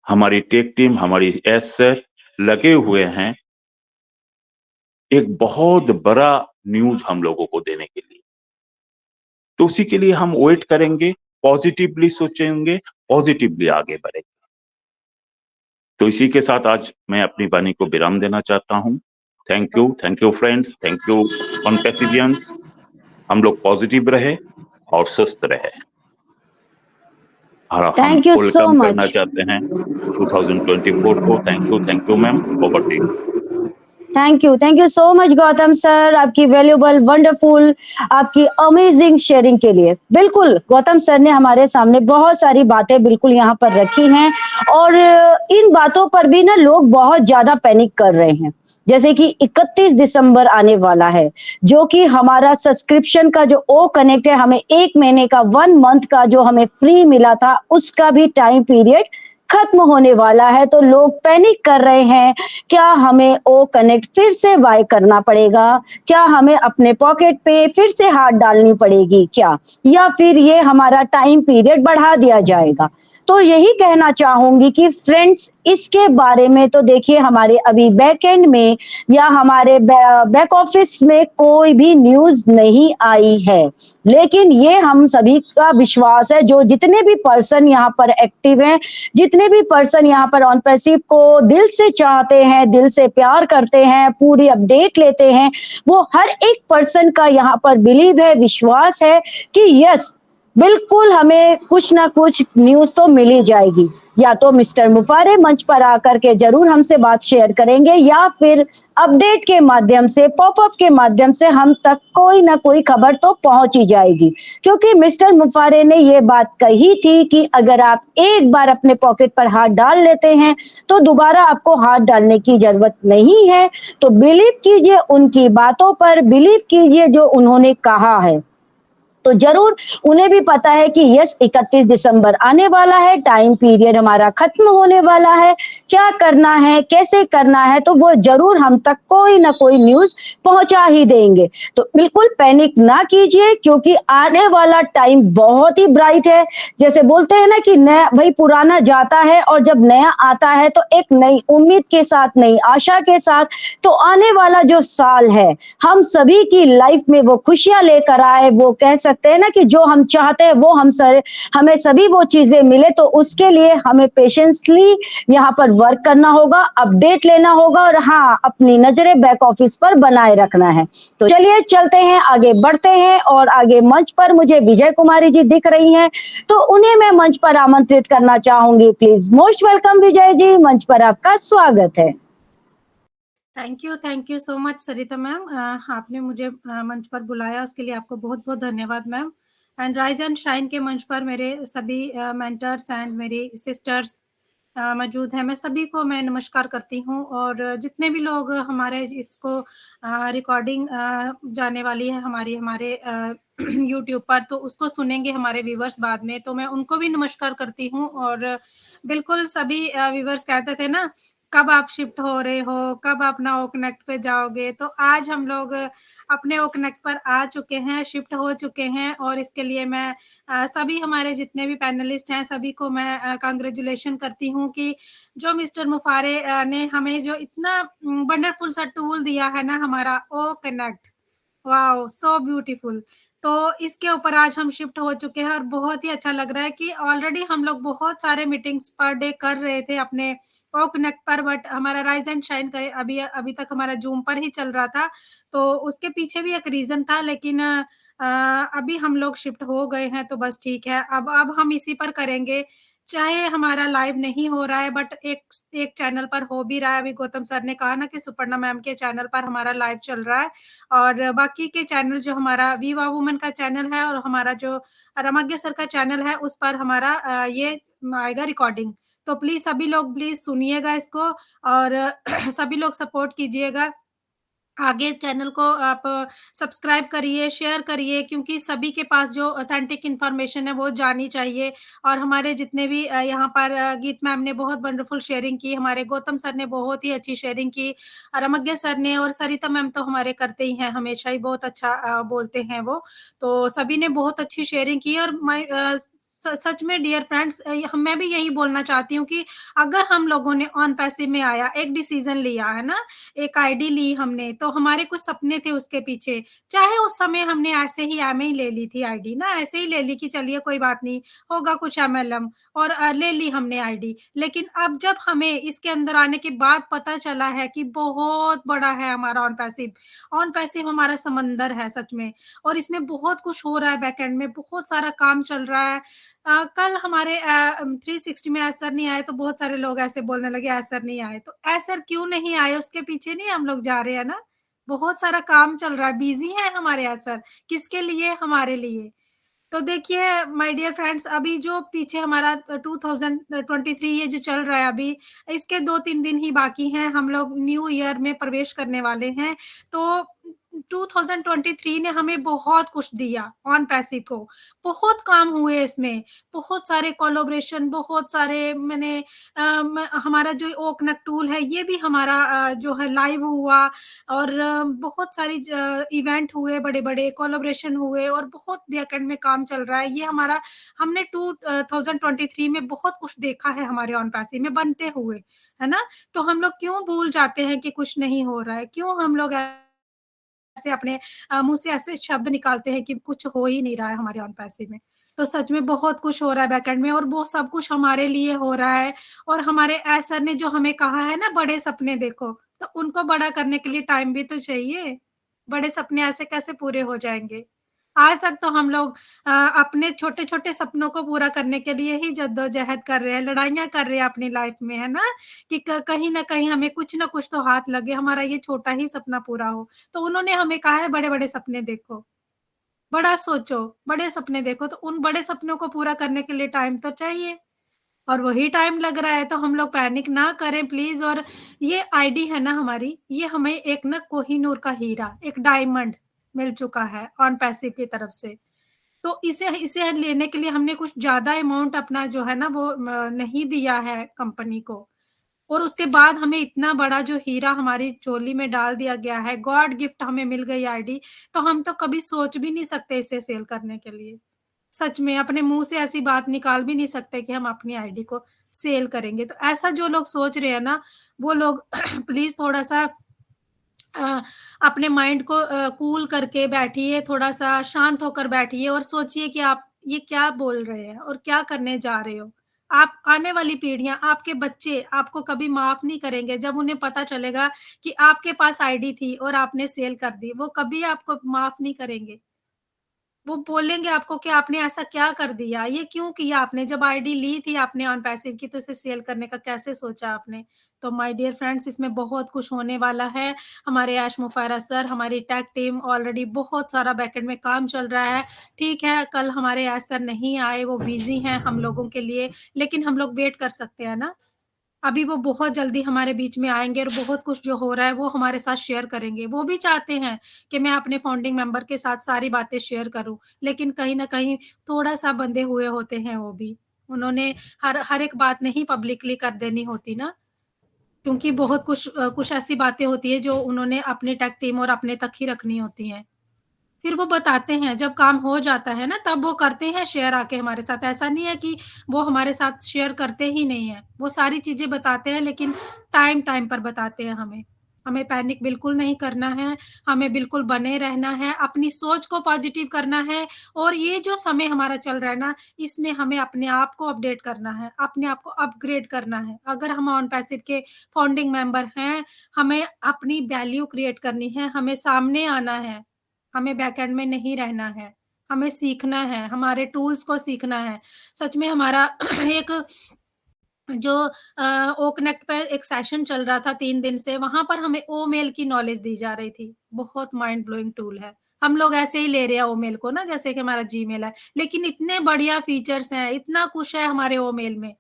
हमारी टेक टीम, हमारी एस सर लगे हुए हैं एक बहुत बड़ा न्यूज हम लोगों को देने के लिए। तो उसी के लिए हम वेट करेंगे, पॉजिटिवली सोचेंगे, पॉजिटिवली आगे बढ़ेंगे। तो इसी के साथ आज मैं अपनी वाणी को विराम देना चाहता हूं। Thank you friends, thank you कॉन्पेसिडियंस। हम लोग पॉजिटिव रहे और स्वस्थ रहे। और हम Thank you so वेलकम करना much. चाहते हैं 2024 को। Thank you ma'am, over to you. Thank you so much Gautam sir, आपकी वैल्यूबल, वंडरफुल, आपकी अमेजिंग शेयरिंग के लिए। बिल्कुल गौतम सर ने हमारे सामने बहुत सारी बातें बिल्कुल यहाँ पर रखी हैं और इन बातों पर भी ना लोग बहुत ज्यादा पैनिक कर रहे हैं। जैसे कि 31 दिसंबर आने वाला है, जो कि हमारा सब्सक्रिप्शन का जो ओ कनेक्ट है, हमें 1 महीने का 1 मंथ का जो हमें फ्री मिला था, उसका भी टाइम पीरियड खत्म होने वाला है। तो लोग पैनिक कर रहे हैं, क्या हमें ओ कनेक्ट फिर से बाय करना पड़ेगा, क्या हमें अपने पॉकेट पे फिर से हाथ डालनी पड़ेगी क्या, या फिर ये हमारा टाइम पीरियड बढ़ा दिया जाएगा। तो यही कहना चाहूंगी कि फ्रेंड्स, इसके बारे में तो देखिए हमारे अभी बैक एंड में या हमारे बैक ऑफिस में कोई भी न्यूज नहीं आई है, लेकिन ये हम सभी का विश्वास है, जो जितने भी पर्सन यहाँ पर एक्टिव हैं, जितने भी पर्सन यहाँ पर ऑन पैसिव को दिल से चाहते हैं, दिल से प्यार करते हैं, पूरी अपडेट लेते हैं, वो हर एक पर्सन का यहाँ पर बिलीव है, विश्वास है कि यस बिल्कुल हमें कुछ ना कुछ न्यूज तो मिल ही जाएगी। या तो मिस्टर मुफारे मंच पर आकर के जरूर हमसे बात शेयर करेंगे, या फिर अपडेट के माध्यम से, पॉपअप के माध्यम से हम तक कोई ना कोई खबर तो पहुंच ही जाएगी। क्योंकि मिस्टर मुफारे ने ये बात कही थी कि अगर आप एक बार अपने पॉकेट पर हाथ डाल लेते हैं तो दोबारा आपको हाथ डालने की जरूरत नहीं है। तो बिलीव कीजिए उनकी बातों पर, बिलीव कीजिए जो उन्होंने कहा है। तो जरूर उन्हें भी पता है कि यस 31 दिसंबर आने वाला है, टाइम पीरियड हमारा खत्म होने वाला है, क्या करना है, कैसे करना है, तो वो जरूर हम तक कोई ना कोई न्यूज पहुंचा ही देंगे। तो बिल्कुल पैनिक ना कीजिए, क्योंकि आने वाला टाइम बहुत ही ब्राइट है। जैसे बोलते हैं ना कि नया भाई पुराना जाता है और जब नया आता है तो एक नई उम्मीद के साथ, नई आशा के साथ, तो आने वाला जो साल है हम सभी की लाइफ में वो खुशियां लेकर आए। वो कह सकते हैं ना कि जो हम चाहते हैं वो हमें सभी वो चीजें मिले। तो उसके लिए हमें पेशेंसली यहाँ पर वर्क करना होगा, अपडेट लेना होगा, और हाँ, अपनी नजरें बैक ऑफिस पर बनाए रखना है। तो चलिए चलते हैं, आगे बढ़ते हैं। और आगे मंच पर मुझे विजय कुमारी जी दिख रही हैं, तो उन्हें मैं मंच पर आमंत्रित करना चाहूंगी। Please most welcome Vijay ji, मंच पर आपका स्वागत है। Thank you so much Sarita ma'am, आपने मुझे मंच पर बुलाया, उसके लिए आपको बहुत बहुत धन्यवाद ma'am. And rise and shine के मंच पर मेरे सभी मेंटर्स एंड मेरी सिस्टर्स मौजूद हैं, मैं सभी को मैं नमस्कार करती हूँ। और जितने भी लोग हमारे इसको रिकॉर्डिंग जाने वाली है हमारे यूट्यूब पर, तो उसको सुनेंगे हमारे व्यूवर्स बाद में, तो मैं उनको भी नमस्कार करती हूँ। और बिल्कुल सभी व्यूवर्स कहते थे ना कब आप शिफ्ट हो रहे हो, कब अपना ओ कनेक्ट पे जाओगे, तो आज हम लोग अपने ओ कनेक्ट पर आ चुके हैं, शिफ्ट हो चुके हैं। और इसके लिए मैं सभी हमारे जितने भी पैनलिस्ट हैं सभी को मैं कांग्रेचुलेशन करती हूँ कि जो मिस्टर मुफारे ने हमें जो इतना वंडरफुल सा टूल दिया है ना, हमारा O connect, wow so beautiful. तो इसके ऊपर आज हम शिफ्ट हो चुके हैं और बहुत ही अच्छा लग रहा है कि ऑलरेडी हम लोग बहुत सारे मीटिंग्स पर डे कर रहे थे अपने ओ कनेक्ट पर, बट हमारा राइज एंड शाइन का अभी तक हमारा जूम पर ही चल रहा था। तो उसके पीछे भी एक रीजन था, लेकिन अभी हम लोग शिफ्ट हो गए हैं, तो बस ठीक है। अब हम इसी पर करेंगे, चाहे हमारा लाइव नहीं हो रहा है बट एक चैनल पर हो भी रहा है। अभी गौतम सर ने कहा ना कि सुपर्णा मैम के चैनल पर हमारा लाइव चल रहा है, और बाकी के चैनल जो हमारा वीवा वुमन का चैनल है और हमारा जो रमज्ञ सर का चैनल है, उस पर हमारा ये आएगा रिकॉर्डिंग। तो प्लीज सभी लोग प्लीज सुनिएगा इसको और सभी लोग सपोर्ट कीजिएगा। आगे चैनल को आप सब्सक्राइब करिए, शेयर करिए, क्योंकि सभी के पास जो ऑथेंटिक इन्फॉर्मेशन है वो जानी चाहिए। और हमारे जितने भी यहाँ पर गीत मैम ने बहुत वंडरफुल शेयरिंग की, हमारे गौतम सर ने बहुत ही अच्छी शेयरिंग की, रमज्ञ सर ने, और सरिता मैम तो हमारे करते ही हैं, हमेशा ही बहुत अच्छा बोलते हैं वो। तो सभी ने बहुत अच्छी शेयरिंग की और सच में डियर फ्रेंड्स, मैं भी यही बोलना चाहती हूँ कि अगर हम लोगों ने ऑन पैसिव में आया, एक डिसीजन लिया है ना, एक आईडी ली हमने, तो हमारे कुछ सपने थे उसके पीछे। चाहे उस समय हमने ऐसे ही ही ले ली थी आईडी ना, ऐसे ही ले ली कि चलिए कोई बात नहीं, होगा कुछ MLM, और ले ली हमने आईडी। लेकिन अब जब हमें इसके अंदर आने के बाद पता चला है कि बहुत बड़ा है हमारा ऑन पैसिव हमारा समंदर है सच में, और इसमें बहुत कुछ हो रहा है, बैकएंड में बहुत सारा काम चल रहा है। कल हमारे 360 में असर नहीं आए, तो बहुत सारे लोग ऐसे बोलने लगे असर नहीं आए, तो असर क्यों नहीं आए उसके पीछे नहीं हम लोग जा रहे हैं ना, बहुत सारा काम चल रहा है, बिजी है हमारे असर, किसके लिए, हमारे लिए। तो देखिए माय डियर फ्रेंड्स, अभी जो पीछे हमारा 2023 ये जो चल रहा है अभी, इसके 2-3 दिन ही बाकी हैं, हम लोग न्यू ईयर में प्रवेश करने वाले हैं। तो 2023 ने हमें बहुत कुछ दिया ऑन पैसिव को, बहुत काम हुए इसमें, बहुत सारे कोलैबोरेशन, बहुत सारे हमारा जो ओकनक टूल है ये भी हमारा जो है लाइव हुआ, और बहुत सारी इवेंट हुए, बड़े बड़े कोलैबोरेशन हुए, और बहुत बैकएंड में काम चल रहा है। ये हमारा हमने 2023 में बहुत कुछ देखा है हमारे ऑन पैसिव में बनते हुए, है ना। तो हम लोग क्यों भूल जाते हैं कि कुछ नहीं हो रहा है, क्यों हम लोग ऐसे अपने मुंह से ऐसे शब्द निकालते हैं कि कुछ हो ही नहीं रहा है हमारे ऑन पैसिव में। तो सच में बहुत कुछ हो रहा है बैकएंड में, और वो सब कुछ हमारे लिए हो रहा है। और हमारे सर ने जो हमें कहा है ना, बड़े सपने देखो, तो उनको बड़ा करने के लिए टाइम भी तो चाहिए। बड़े सपने ऐसे कैसे पूरे हो जाएंगे। आज तक तो हम लोग अपने छोटे-छोटे सपनों को पूरा करने के लिए ही जद्दोजहद कर रहे हैं, लड़ाइयाँ कर रहे हैं अपनी लाइफ में, है ना? कि कहीं न कहीं हमें कुछ न कुछ तो हाथ लगे, हमारा ये छोटा ही सपना पूरा हो। तो उन्होंने हमें कहा है बड़े-बड़े सपने देखो, बड़ा सोचो, बड़े सपने देखो, तो उन बड़े सपनों को पूरा करने के लिए टाइम तो चाहिए, और वही टाइम लग रहा है, तो हम लोग पैनिक ना करें प्लीज़। और ये आईडी है ना हमारी, ये हमें एक ना कोहिनूर का हीरा, एक डायमंड मिल चुका है ऑन पैसिव की तरफ से। तो इसे इसे लेने के लिए हमने कुछ ज़्यादा अमाउंट अपना जो है ना वो नहीं दिया है कंपनी को, और उसके बाद हमें इतना बड़ा जो हीरा हमारी चोली में डाल दिया गया है, गॉड गिफ्ट हमें मिल गई आईडी, तो हम तो कभी सोच भी नहीं सकते इसे सेल करने के लिए। सच में अपने मुँह से ऐसी बात निकाल भी नहीं सकते कि हम अपनी आईडी को सेल करेंगे। तो ऐसा जो लोग सोच रहे हैं ना, वो लोग प्लीज़ थोड़ा-सा अपने माइंड को कूल करके बैठिए, थोड़ा-सा शांत होकर बैठिए और सोचिए कि आप ये क्या बोल रहे हैं और क्या करने जा रहे हो। आप आने वाली पीढ़ियाँ, आपके बच्चे आपको कभी माफ़ नहीं करेंगे, जब उन्हें पता चलेगा कि आपके पास आईडी थी और आपने सेल कर दी, वो कभी आपको माफ़ नहीं करेंगे। वो बोलेंगे आपको कि आपने ऐसा क्या कर दिया? ये क्यों किया आपने? जब आईडी ली थी आपने ऑन पैसिव की, तो इसे सेल करने का कैसे सोचा आपने? तो माय डियर फ्रेंड्स, इसमें बहुत कुछ होने वाला है। हमारे ऐश मुफायरा सर, हमारी टेक टीम ऑलरेडी बहुत सारा बैकएंड में काम चल रहा है। ठीक है, कल हमारे ऐश सर नहीं आए, वो बिज़ी हैं हम लोगों के लिए, लेकिन हम लोग वेट कर सकते हैं ना? अभी वो बहुत जल्दी हमारे बीच में आएँगे और बहुत कुछ जो हो रहा है वो हमारे साथ शेयर करेंगे। वो भी चाहते हैं कि मैं अपने फाउंडिंग मेंबर के साथ सारी बातें शेयर करूँ, लेकिन कहीं न कहीं थोड़ा-सा बंधे हुए होते हैं वो भी। उन्होंने हर हर एक बात नहीं पब्लिकली कर देनी होती ना, क्योंकि बहुत कुछ ऐसी बातें होती हैं जो उन्होंने अपनी टेक टीम और अपने तक ही रखनी होती हैं। फिर वो बताते हैं, जब काम हो जाता है ना, तब वो करते हैं शेयर आके हमारे साथ। ऐसा नहीं है कि वो हमारे साथ शेयर करते ही नहीं हैं। वो सारी चीज़ें बताते हैं, लेकिन टाइम-टाइम पर बताते हैं हमें। हमें पैनिक बिल्कुल नहीं करना है, हमें बिल्कुल बने रहना है, अपनी सोच को पॉज़िटिव करना है, और ये जो समय हमारा चल रहा है ना, इसमें हमें अपने आप को अपडेट करना है, अपने आप को अपग्रेड करना है। अगर हम ऑन पैसिव के फाउंडिंग मेंबर हैं, हमें अपनी वैल्यू क्रिएट करनी है, हमें सामने आना है। हमें बैकएंड में नहीं रहना है, हमें सीखना है, हमारे टूल्स को सीखना है। सच में हमारा एक जो ओ कनेक्ट पे एक सेशन चल रहा था 3 दिन से, वहाँ पर हमें ओमेल की नॉलेज दी जा रही थी। बहुत माइंड ब्लोइंग टूल है। हम लोग ऐसे ही ले रहे हैं ओमेल को ना, जैसे कि हमारा जीमेल है, लेकिन इतने बढ़िया फीचर्स हैं, इतना कुछ है हमारे ओमेल में।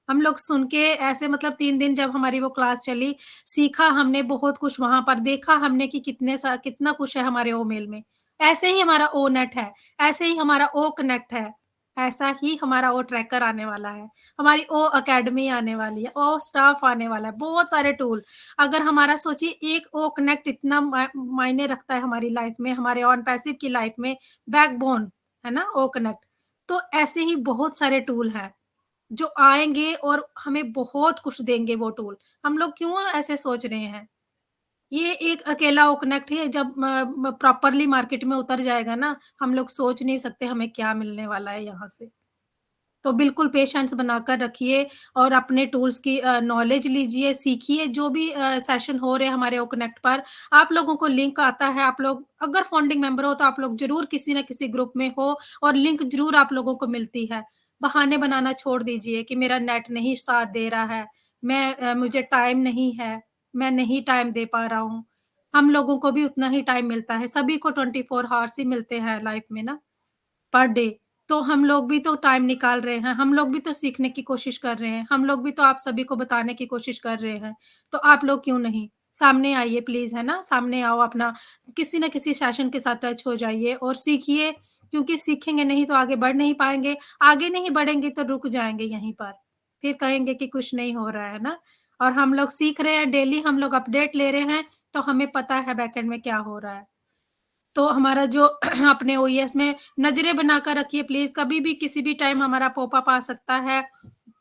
हम लोग सुन के ऐसे मतलब 3 दिन जब हमारी वो क्लास चली, सीखा हमने बहुत कुछ वहाँ पर, देखा हमने कि कितना कुछ है हमारे ओ मेल में। ऐसे ही हमारा ओ नेट है, ऐसे ही हमारा ओ कनेक्ट है, ऐसा ही हमारा ओ ट्रैकर आने वाला है, हमारी ओ अकेडमी आने वाली है, ओ स्टाफ आने वाला है, बहुत सारे टूल। अगर हमारा सोचिए एक ओ कनेक्ट इतना मायने रखता है हमारी लाइफ में, हमारे ऑन पैसिव की लाइफ में बैकबोन है ना ओ कनेक्ट। तो ऐसे ही बहुत सारे टूल हैं जो आएंगे और हमें बहुत कुछ देंगे वो टूल। हम लोग क्यों ऐसे सोच रहे हैं? ये एक अकेला ओ कनेक्ट है, जब प्रॉपरली मार्केट में उतर जाएगा ना, हम लोग सोच नहीं सकते हमें क्या मिलने वाला है यहाँ से। तो बिल्कुल पेशेंस बनाकर रखिए और अपने टूल्स की नॉलेज लीजिए, सीखिए। जो भी सेशन हो रहे हैं हमारे ओ कनेक्ट पर, आप लोगों को लिंक आता है, आप लोग अगर फाउंडिंग मेंबर हो तो आप लोग जरूर किसी न किसी ग्रुप में हो और लिंक जरूर आप लोगों को मिलती है। बहाने बनाना छोड़ दीजिए कि मेरा नेट नहीं साथ दे रहा है, मुझे टाइम नहीं है, मैं नहीं टाइम दे पा रहा हूँ। हम लोगों को भी उतना ही टाइम मिलता है, सभी को 24 हावर्स ही मिलते हैं लाइफ में ना, पर डे। तो हम लोग भी तो टाइम निकाल रहे हैं, हम लोग भी तो सीखने की कोशिश कर रहे हैं, हम लोग भी तो आप सभी को बताने की कोशिश कर रहे हैं। तो आप लोग क्यों नहीं? सामने आइए प्लीज़, है ना? सामने आओ, अपना किसी न किसी सेशन के साथ टच हो जाइए और सीखिए, क्योंकि सीखेंगे नहीं तो आगे बढ़ नहीं पाएँगे। आगे नहीं बढ़ेंगे तो रुक जाएँगे यहीं पर। फिर कहेंगे कि कुछ नहीं हो रहा है ना? और हम लोग सीख रहे हैं, डेली हम लोग अपडेट ले रहे हैं, तो हमें पता है बैकएंड में क्या हो रहा है। तो हमारा जो अपने ओईएस में नज़रें बनाकर रखिए प्लीज़, कभी भी किसी भी टाइम हमारा पॉपअप आ सकता है।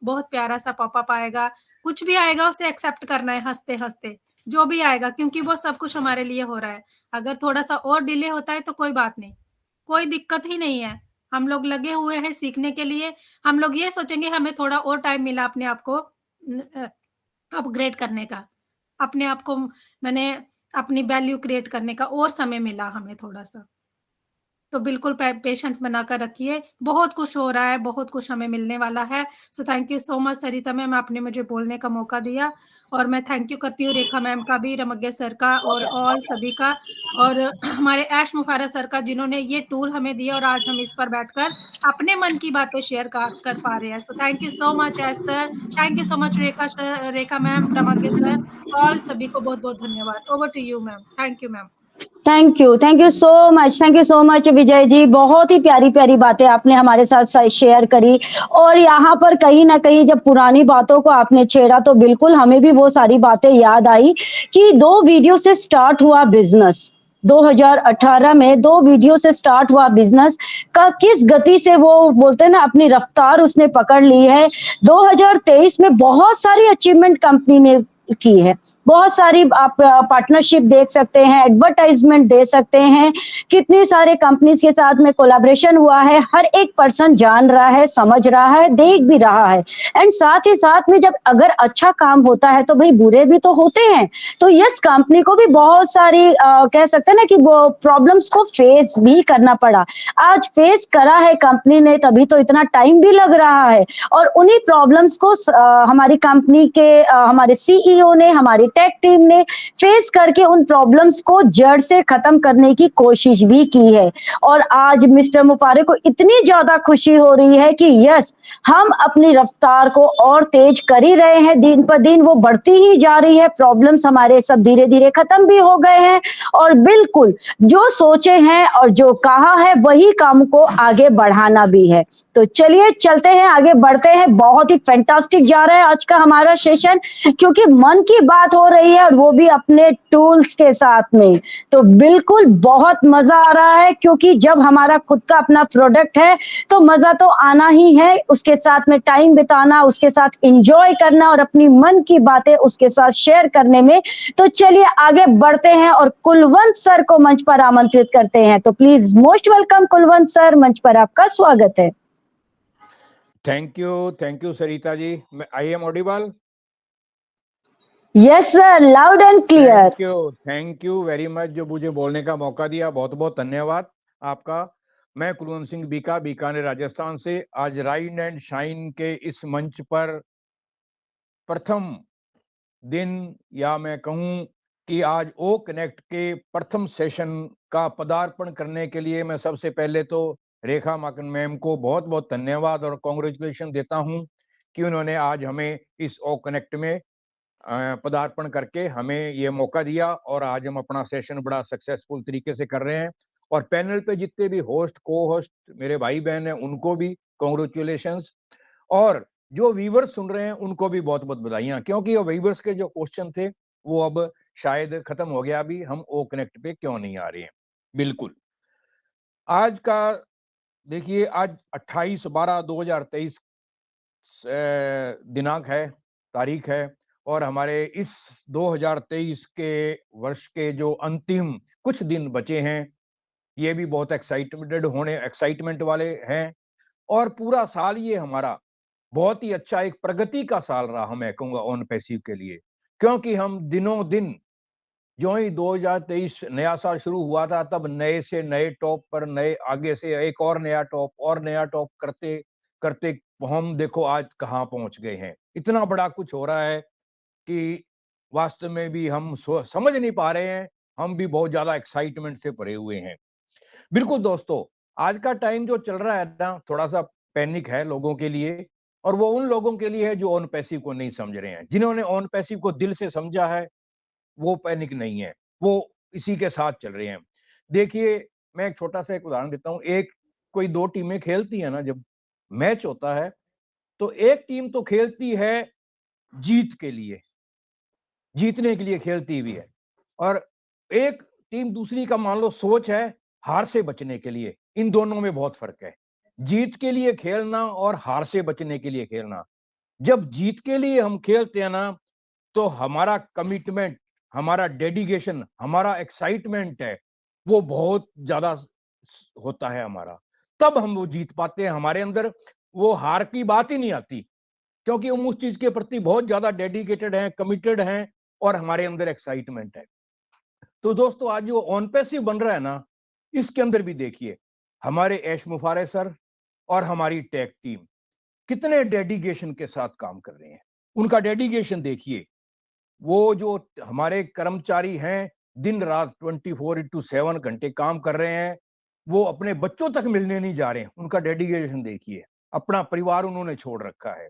बहुत प्यारा-सा पॉपअप आएगा, कुछ भी आएगा उसे एक्सेप्ट करना है हँसते-हँसते, जो भी आएगा, क्योंकि वो सब कुछ हमारे लिए हो रहा है। अगर थोड़ा-सा और डिले होता है तो कोई बात नहीं, कोई दिक्कत ही नहीं है। हम लोग लगे हुए हैं सीखने के लिए, हम लोग ये सोचेंगे हमें थोड़ा और टाइम मिला अपने आप को अपग्रेड करने का। अपने आप को मैंने अपनी वैल्यू क्रिएट करने का और समय मिला हमें थोड़ा-सा। तो बिल्कुल पेशेंस बनाकर रखिए, बहुत कुछ हो रहा है, बहुत कुछ हमें मिलने वाला है। So thank you so much Sarita ma'am, आपने मुझे बोलने का मौका दिया और मैं थैंक यू करती हूँ रेखा मैम का भी, रमग्गे सर का और ऑल सभी का, और हमारे ऐश मुफारा सर का, जिन्होंने ये टूल हमें दिया और आज हम इस पर बैठकर अपने मन की बातें शेयर कर पा रहे हैं। So thank you so much Ash sir, thank you so much Rekha ma'am, रमग्गे सर, ऑल सभी को बहुत-बहुत धन्यवाद। Over to you ma'am. Thank you ma'am. Thank you so much Vijay ji. बहुत ही प्यारी प्यारी बातें आपने हमारे साथ शेयर करी और यहाँ पर कहीं ना कहीं जब पुरानी बातों को आपने छेड़ा तो बिल्कुल हमें भी वो सारी बातें याद आई कि 2 वीडियो से स्टार्ट हुआ बिजनेस। 2018 में 2 वीडियो से स्टार्ट हुआ बिजनेस का किस गति से वो बोलते हैं ना अपनी रफ्तार उसने पकड़ ली है। 2023 में बहुत सारी अचीवमेंट कंपनी ने की है, बहुत सारी आप पार्टनरशिप देख सकते हैं, एडवर्टाइजमेंट दे सकते हैं, कितनी सारे कंपनीज के साथ में कोलैबोरेशन हुआ है, हर एक पर्सन जान रहा है, समझ रहा है, देख भी रहा है। एंड साथ ही साथ में जब अगर अच्छा काम होता है तो भाई बुरे भी तो होते हैं। तो यस, कंपनी को भी बहुत सारी कह सकते हैं ना कि वो प्रॉब्लम्स को फेस भी करना पड़ा। आज फेस करा है कंपनी ने, तभी तो इतना टाइम भी लग रहा है और उन्हीं प्रॉब्लम्स को हमारी कंपनी के हमारे सीईओ ने, हमारी टेक टीम ने फेस करके उन प्रॉब्लम्स को जड़ से खत्म करने की कोशिश भी की है। और आज मिस्टर मुफारे को इतनी ज्यादा खुशी हो रही है कि यस, हम अपनी रफ्तार को और तेज कर ही रहे हैं, दिन पर दिन वो बढ़ती ही जा रही है। प्रॉब्लम्स हमारे सब धीरे धीरे खत्म भी हो गए हैं और बिल्कुल जो सोचे हैं और जो कहा है वही काम को आगे बढ़ाना भी है। तो चलिए चलते हैं, आगे बढ़ते हैं। बहुत ही फैंटास्टिक जा रहा है आज का हमारा सेशन, क्योंकि मन की बात हो रही है और वो भी अपने टूल्स के साथ में। तो बिल्कुल बहुत मजा आ रहा है, क्योंकि जब हमारा खुद का अपना प्रोडक्ट है तो मजा तो आना ही है। उसके साथ में टाइम बिताना, उसके साथ एंजॉय करना और अपनी मन की बातें उसके साथ शेयर करने में। तो चलिए आगे बढ़ते हैं और कुलवंत सर को मंच पर आमंत्रित करते हैं। तो please most welcome Kulwant sir, मंच पर आपका स्वागत है। Thank you Sarita ji. I am audible? Yes sir, loud and clear. Thank you very much जो मुझे बोलने का मौका दिया, बहुत बहुत धन्यवाद आपका। मैं कुलवंत सिंह बीका, बीकानेर राजस्थान से आज राइज एंड शाइन के इस मंच पर प्रथम दिन, या मैं कहूं कि आज ओ कनेक्ट के प्रथम सेशन का पदार्पण करने के लिए मैं सबसे पहले तो रेखा माकन मैम को बहुत बहुत धन्यवाद और कांग्रेचुलेशन देता हूं कि उन्होंने आज हमें इस ओ कनेक्ट में पदार्पण करके हमें ये मौका दिया और आज हम अपना सेशन बड़ा सक्सेसफुल तरीके से कर रहे हैं। और पैनल पे जितने भी होस्ट को होस्ट मेरे भाई बहन हैं उनको भी कॉन्ग्रेचुलेशंस, और जो व्यूवर्स सुन रहे हैं उनको भी बहुत बहुत बधाइयां, क्योंकि वो व्यूवर्स के जो क्वेश्चन थे वो अब शायद खत्म हो गया। अभी हम ओ कनेक्ट पे क्यों नहीं आ रहे हैं। बिल्कुल आज का देखिए, आज 28/12/2023 दिनांक है, तारीख है, और हमारे इस 2023 के वर्ष के जो अंतिम कुछ दिन बचे हैं ये भी बहुत एक्साइटमेंट वाले हैं। और पूरा साल ये हमारा बहुत ही अच्छा एक प्रगति का साल रहा, मैं कहूँगा ऑन पैसिव के लिए, क्योंकि हम दिनों दिन जो ही 2023 नया साल शुरू हुआ था तब नए से नए टॉप पर, नए आगे से एक और नया टॉप करते करते हम देखो आज कहाँ पहुंच गए हैं। इतना बड़ा कुछ हो रहा है कि वास्तव में भी हम समझ नहीं पा रहे हैं। हम भी बहुत ज्यादा एक्साइटमेंट से भरे हुए हैं। बिल्कुल दोस्तों, आज का टाइम जो चल रहा है ना, थोड़ा सा पैनिक है लोगों के लिए, और वो उन लोगों के लिए है जो ऑन पैसिव को नहीं समझ रहे हैं। जिन्होंने ऑन पैसिव को दिल से समझा है वो पैनिक नहीं है, वो इसी के साथ चल रहे हैं। देखिए, मैं एक छोटा सा एक उदाहरण देता हूँ। एक कोई दो टीमें खेलती है ना, जब मैच होता है तो एक टीम तो खेलती है जीत के लिए, जीतने के लिए खेलती हुई है, और एक टीम दूसरी का मान लो सोच है हार से बचने के लिए। इन दोनों में बहुत फर्क है, जीत के लिए खेलना और हार से बचने के लिए खेलना। जब जीत के लिए हम खेलते हैं ना तो हमारा कमिटमेंट, हमारा डेडिकेशन, हमारा एक्साइटमेंट है वो बहुत ज्यादा होता है हमारा, तब हम वो जीत पाते हैं। हमारे अंदर वो हार की बात ही नहीं आती, क्योंकि हम उस चीज के प्रति बहुत ज्यादा डेडिकेटेड हैं, कमिटेड हैं, और हमारे अंदर एक्साइटमेंट है। तो दोस्तों, आज जो ऑन पैसिव बन रहा है ना, इसके अंदर भी देखिए हमारे ऐश मुफारे सर और हमारी टेक टीम कितने डेडिकेशन के साथ काम कर रहे हैं। उनका डेडिकेशन देखिए, वो जो हमारे कर्मचारी हैं दिन रात 24/7 घंटे काम कर रहे हैं, वो अपने बच्चों तक मिलने नहीं जा रहे हैं। उनका डेडिकेशन देखिए, अपना परिवार उन्होंने छोड़ रखा है।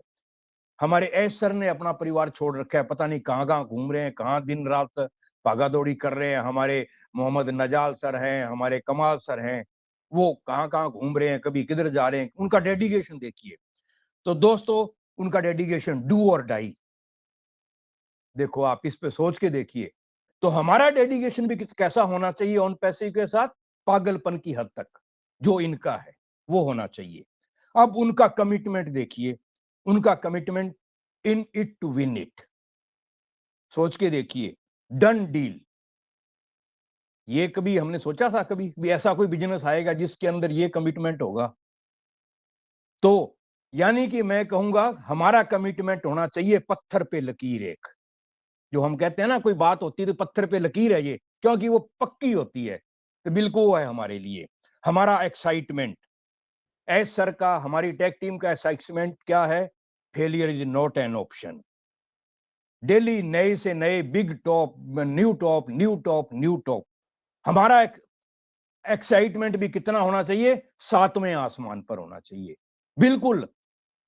हमारे एस सर ने अपना परिवार छोड़ रखा है, पता नहीं कहाँ कहाँ घूम रहे हैं, कहाँ दिन रात भागा दौड़ी कर रहे हैं। हमारे मोहम्मद नजाल सर हैं, हमारे कमाल सर हैं, वो कहाँ कहाँ घूम रहे हैं, कभी किधर जा रहे हैं। उनका डेडिकेशन देखिए। तो दोस्तों, उनका डेडिकेशन डू और डाई, देखो आप इस पे सोच के देखिए। तो हमारा डेडिकेशन भी कैसा होना चाहिए ऑन पैसिव के साथ, पागलपन की हद तक जो इनका है वो होना चाहिए। अब उनका कमिटमेंट देखिए, उनका commitment in it to win it, सोच के देखिए, डन डील। ये कभी हमने सोचा था कभी भी ऐसा कोई बिजनेस आएगा जिसके अंदर ये कमिटमेंट होगा? तो यानी कि मैं कहूंगा हमारा कमिटमेंट होना चाहिए पत्थर पे लकीर एक, जो हम कहते हैं ना कोई बात होती है तो पत्थर पे लकीर है ये, क्योंकि वो पक्की होती है। तो बिल्कुल वो है हमारे लिए हमारा एक्साइटमेंट। एस सर का, हमारी टेक टीम का एक्साइटमेंट क्या है? Failure is not an option. Daily नए से नए big top, new top, new top, new top. हमारा एक्साइटमेंट भी कितना होना चाहिए? 7वें आसमान पर होना चाहिए। बिल्कुल,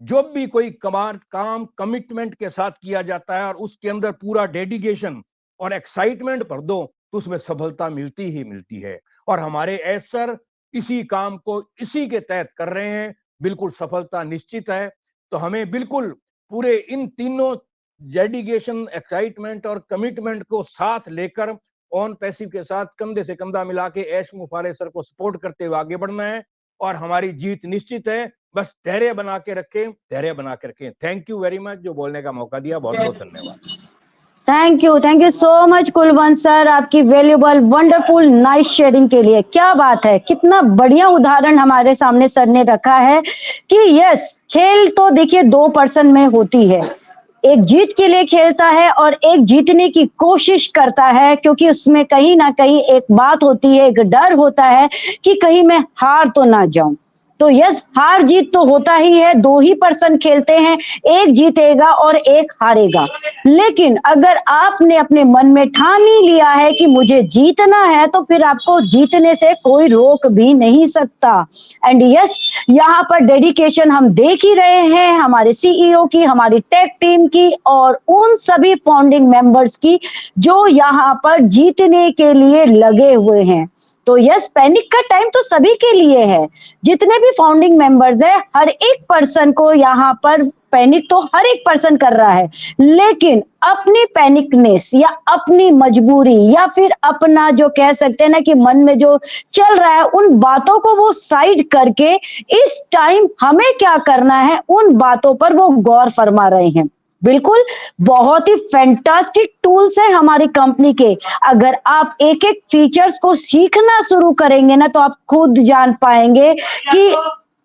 जब भी कोई काम कमिटमेंट के साथ किया जाता है और उसके अंदर पूरा डेडिकेशन और एक्साइटमेंट भर दो तो उसमें सफलता मिलती ही मिलती है। और हमारे एस सर इसी काम को इसी के तहत कर रहे हैं, बिल्कुल सफलता निश्चित है। तो हमें बिल्कुल पूरे इन तीनों डेडिकेशन, एक्साइटमेंट और कमिटमेंट को साथ लेकर ऑन पैसिव के साथ कंधे से कंधा मिला के ऐश मुफारे सर को सपोर्ट करते हुए आगे बढ़ना है, और हमारी जीत निश्चित है। बस धैर्य बना के रखें, धैर्य बना के रखें। थैंक यू वेरी मच जो बोलने का मौका दिया, बहुत बहुत धन्यवाद। Thank you so much Kulwant sir, आपकी वैल्यूबल वंडरफुल नाइस शेयरिंग के लिए। क्या बात है, कितना बढ़िया उदाहरण हमारे सामने सर ने रखा है कि यस, खेल तो देखिए 2 पर्सन में होती है, एक जीत के लिए खेलता है और एक जीतने की कोशिश करता है, क्योंकि उसमें कहीं ना कहीं एक बात होती है, एक डर होता है कि कहीं मैं हार तो ना जाऊं। तो यस, हार जीत तो होता ही है, 2 ही पर्सन खेलते हैं, एक जीतेगा और एक हारेगा। लेकिन अगर आपने अपने मन में ठान ही लिया है कि मुझे जीतना है, तो फिर आपको जीतने से कोई रोक भी नहीं सकता। एंड यस, यहाँ पर डेडिकेशन हम देख ही रहे हैं हमारे सीईओ की, हमारी टेक टीम की और उन सभी फाउंडिंग मेंबर्स की जो यहाँ पर जीतने के लिए लगे हुए हैं। तो यस, पैनिक का टाइम तो सभी के लिए है, जितने भी फाउंडिंग मेंबर्स है, हर एक पर्सन को यहाँ पर पैनिक तो हर एक पर्सन कर रहा है, लेकिन अपनी पैनिकनेस या अपनी मजबूरी या फिर अपना जो कह सकते हैं ना कि मन में जो चल रहा है, उन बातों को वो साइड करके इस टाइम हमें क्या करना है, उन बातों पर वो गौर फरमा रहे हैं। बिल्कुल, बहुत ही फैंटास्टिक टूल्स है हमारी कंपनी के। अगर आप एक एक फीचर्स को सीखना शुरू करेंगे ना, तो आप खुद जान पाएंगे कि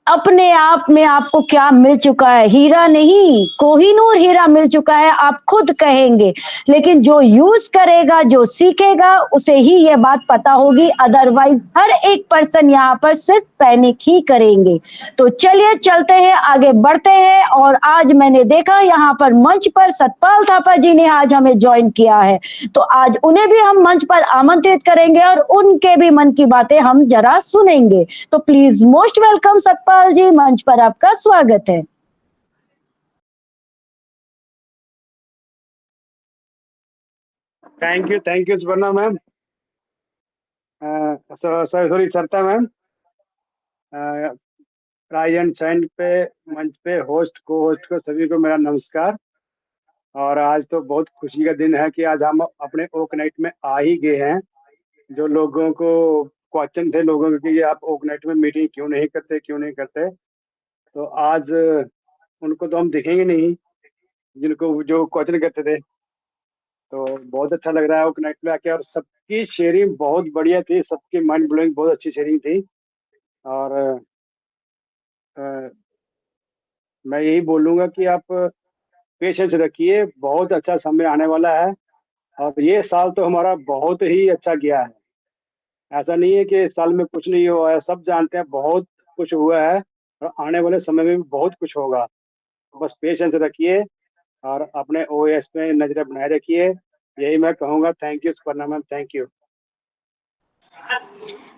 अपने आप में आपको क्या मिल चुका है। हीरा नहीं, कोहिनूर हीरा मिल चुका है, आप खुद कहेंगे। लेकिन जो यूज करेगा, जो सीखेगा, उसे ही ये बात पता होगी, अदरवाइज हर एक पर्सन यहाँ पर सिर्फ पैनिक ही करेंगे। तो चलिए चलते हैं, आगे बढ़ते हैं। और आज मैंने देखा यहाँ पर मंच पर सतपाल थापा जी ने आज हमें ज्वाइन किया है, तो आज उन्हें भी हम मंच पर आमंत्रित करेंगे और उनके भी मन की बातें हम जरा सुनेंगे। तो प्लीज मोस्ट वेलकम सतपाल जी, मंच पर आपका स्वागत है। Thank you Suparna ma'am, sorry Sarita ma'am. Rise and shine पे मंच पे होस्ट को सभी को मेरा नमस्कार। और आज तो बहुत खुशी का दिन है कि आज हम अपने ओ कनेक्ट में आ ही गए हैं। जो लोगों को क्वेश्चन थे लोगों के कि आप ओ कनेक्ट में मीटिंग क्यों नहीं करते, तो आज उनको तो हम दिखेंगे नहीं, जिनको जो क्वेश्चन करते थे। तो बहुत अच्छा लग रहा है वो कनेक्ट में आके, और सबकी शेयरिंग बहुत बढ़िया थी, सबकी माइंड ब्लोइंग बहुत अच्छी शेयरिंग थी। और मैं यही बोलूँगा कि आप पेशेंस रखिए, बहुत अच्छा समय आने वाला है। और ये साल तो हमारा बहुत ही अच्छा गया है, ऐसा नहीं है कि इस साल में कुछ नहीं हुआ है, सब जानते हैं बहुत कुछ हुआ है और आने वाले समय में भी बहुत कुछ होगा। बस पेशेंस रखिए और अपने ओएस पे नजर बनाए रखिए, यही मैं कहूँगा। Thank you Suparna ma'am, thank you.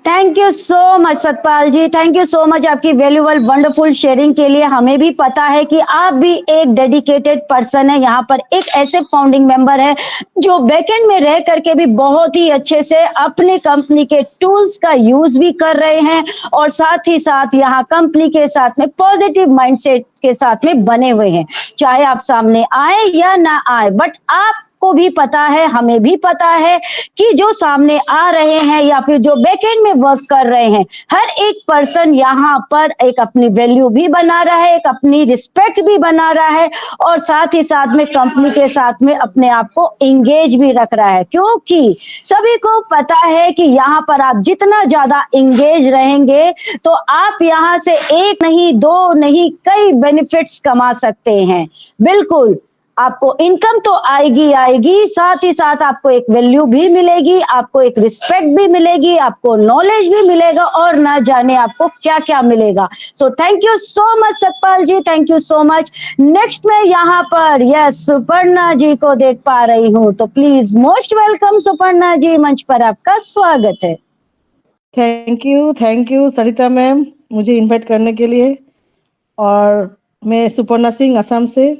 Thank you so much Satpal ji, thank you so much आपकी वैल्यूबल वंडरफुल शेयरिंग के लिए। हमें भी पता है कि आप भी एक डेडिकेटेड पर्सन है, यहाँ पर एक ऐसे फाउंडिंग मेंबर है जो बैकएंड में रह करके भी बहुत ही अच्छे से अपने कंपनी के टूल्स का यूज भी कर रहे हैं और साथ ही साथ यहाँ कंपनी के साथ में पॉजिटिव माइंडसेट के साथ में बने हुए हैं। चाहे आप सामने आए या ना आए, बट आप को भी पता है, हमें भी पता है कि जो सामने आ रहे हैं या फिर जो बैकएंड में वर्क कर रहे हैं, हर एक पर्सन यहाँ पर एक अपनी वैल्यू भी बना रहा है, एक अपनी रिस्पेक्ट भी बना रहा है और साथ ही साथ में कंपनी के साथ में अपने आप को एंगेज भी रख रहा है। क्योंकि सभी को पता है कि यहाँ पर आप जितना ज्यादा एंगेज रहेंगे तो आप यहाँ से एक नहीं, दो नहीं, कई बेनिफिट्स कमा सकते हैं। बिल्कुल, आपको इनकम तो आएगी, साथ ही साथ आपको एक वैल्यू भी मिलेगी, आपको एक रिस्पेक्ट भी मिलेगी, आपको नॉलेज भी मिलेगा और ना जाने आपको क्या क्या मिलेगा। So thank you so much Satpal ji, thank you so much. Next मैं यहाँ पर यस सुपर्णा जी को देख पा रही हूँ, तो प्लीज मोस्ट वेलकम सुपर्णा जी, मंच पर आपका स्वागत है। थैंक यू सरिता मैम मुझे इनवाइट करने के लिए। और मैं सुपर्णा सिंह असम से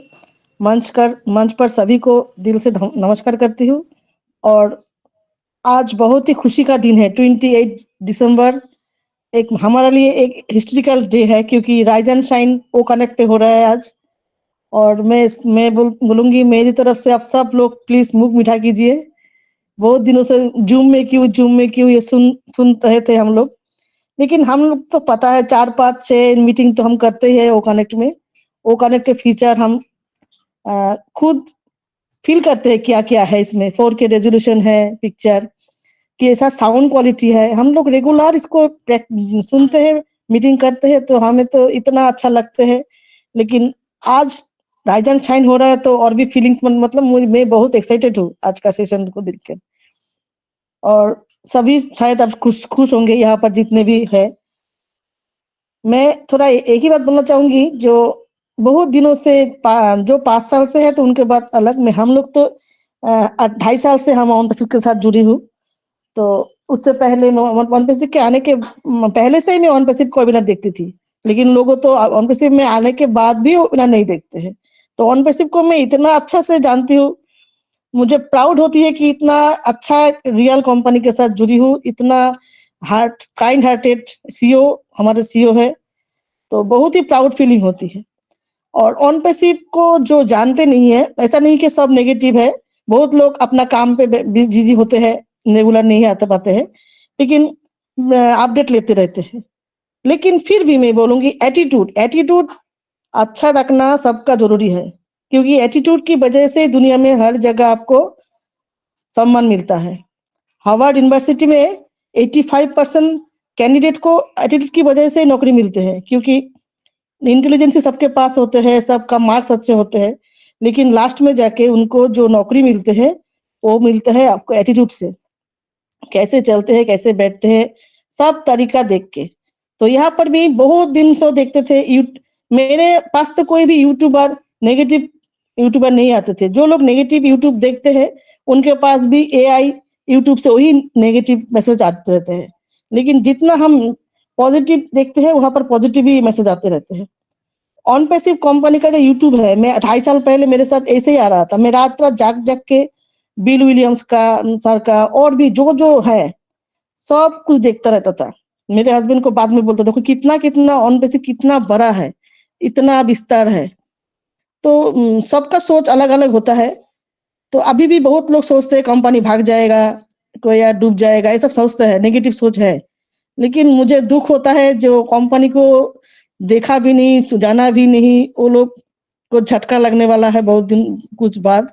मंच पर सभी को दिल से नमस्कार करती हूँ। और आज बहुत ही खुशी का दिन है, 28 दिसंबर एक हमारे लिए एक हिस्ट्रिकल डे है, क्योंकि rise and shine O connect पे हो रहा है आज। और मैं बोलूंगी मेरी तरफ से आप सब लोग प्लीज मुंह मीठा कीजिए। बहुत दिनों से जूम में क्यों ये सुन रहे थे हम लोग, लेकिन हम लोग तो पता है 4, 5, 6 मीटिंग तो हम करते हैं ओ कनेक्ट में। ओ कनेक्ट के फीचर हम खुद फील करते हैं क्या क्या है इसमें। 4K रेजोल्यूशन है, पिक्चर की ऐसा साउंड क्वालिटी है। हम लोग रेगुलर इसको सुनते हैं, मीटिंग करते हैं, तो हमें तो इतना अच्छा लगता है। लेकिन आज राइज एंड शाइन हो रहा है तो और भी फीलिंग्स मतलब मैं बहुत एक्साइटेड हूँ आज का सेशन को देखकर। और सभी शायद अब खुश होंगे यहाँ पर जितने भी है। मैं थोड़ा एक ही बात बोलना चाहूंगी, जो बहुत दिनों से जो 5 साल से है तो उनके बाद अलग में, हम लोग तो 2.5 साल से हम ऑन पैसिव के साथ जुड़ी हूँ। तो उससे पहले ऑन पैसिव के आने के पहले से ही मैं ऑन पैसिव को वेबिनार देखती थी, लेकिन लोगों तो ऑन पैसिव में आने के बाद भी वेबिनार नहीं देखते हैं। तो ऑन पैसिव को मैं इतना अच्छा से जानती हूँ, मुझे प्राउड होती है कि इतना अच्छा रियल कंपनी के साथ जुड़ी हूँ, इतना काइंड हार्टेड सीईओ हमारे सीईओ है, तो बहुत ही प्राउड फीलिंग होती है। और ऑन पैसिव को जो जानते नहीं है, ऐसा नहीं कि सब नेगेटिव है, बहुत लोग अपना काम पे बिजी होते हैं, रेगुलर नहीं आते पाते हैं, लेकिन अपडेट लेते रहते हैं। लेकिन फिर भी मैं बोलूंगी एटीट्यूड अच्छा रखना सबका जरूरी है, क्योंकि एटीट्यूड की वजह से दुनिया में हर जगह आपको सम्मान मिलता है। हार्वर्ड यूनिवर्सिटी में 85% कैंडिडेट को एटीट्यूड की वजह से नौकरी मिलते हैं, क्योंकि इंटेलिजेंस सबके पास होते हैं, सबका मार्क्स अच्छे होते हैं, लेकिन लास्ट में जाके उनको जो नौकरी मिलते हैं वो मिलता है आपको एटीट्यूड से, कैसे चलते हैं, कैसे बैठते हैं, सब तरीका देख के। तो यहाँ पर भी बहुत दिन से देखते थे, मेरे पास तो कोई भी नेगेटिव यूट्यूबर नहीं आते थे। जो लोग नेगेटिव यूट्यूब देखते हैं उनके पास भी एआई यूट्यूब से वही नेगेटिव मैसेज आते रहते हैं, लेकिन जितना हम पॉजिटिव देखते हैं वहां पर पॉजिटिव ही मैसेज आते रहते हैं। ऑन पैसिव कंपनी का जो यूट्यूब है, मैं 2.5 साल पहले मेरे साथ ऐसे ही आ रहा था, मैं रात रात जाग के बिल विलियम्स का सर का और भी जो है सब कुछ देखता रहता था। मेरे हस्बैंड को बाद में बोलता था, कितना ऑन पैसिव कितना बड़ा है, इतना विस्तार है। तो सबका सोच अलग अलग होता है। तो अभी भी बहुत लोग सोचते हैं कंपनी भाग जाएगा, कोई यार डूब जाएगा, ये सब सोचते हैं, नेगेटिव सोच है। लेकिन मुझे दुख होता है जो कंपनी को देखा भी नहीं, सुजाना भी नहीं, वो लोग को झटका लगने वाला है बहुत दिन कुछ बाद।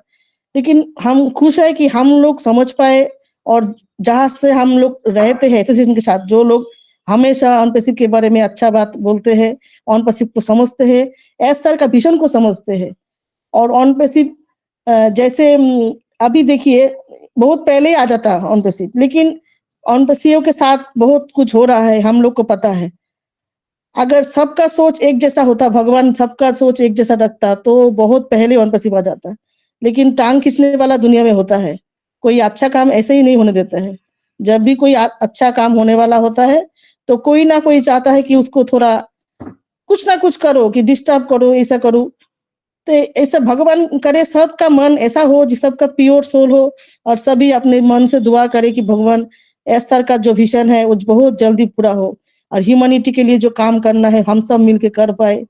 लेकिन हम खुश है कि हम लोग समझ पाए, और जहां से हम लोग रहते हैं एसोसिएशन के साथ, जो लोग हमेशा ऑन पैसिव के बारे में अच्छा बात बोलते हैं, ऑन पैसिव को समझते हैं, एस सर का विजन को समझते हैं। और ऑन पैसिव जैसे अभी देखिए, बहुत पहले आ जाता ऑन पैसिव, लेकिन ऑन पैसिव के साथ बहुत कुछ हो रहा है, हम लोग को पता है। अगर सबका सोच एक जैसा होता, भगवान सबका सोच एक जैसा रखता, तो बहुत पहले ऑन पैसिव आ जाता। लेकिन टांग खींचने वाला दुनिया में होता है, कोई अच्छा काम ऐसे ही नहीं होने देता है। जब भी कोई अच्छा काम होने वाला होता है तो कोई ना कोई चाहता है कि उसको थोड़ा कुछ ना कुछ करो, कि डिस्टर्ब करो, ऐसा करो। तो ऐसा भगवान करे सबका मन ऐसा हो, जिस सबका प्योर सोल हो, और सभी अपने मन से दुआ करे कि भगवान एस सर का जो विजन है वो बहुत जल्दी पूरा हो, और ह्यूमैनिटी के लिए जो काम करना है हम सब मिलके कर पाए।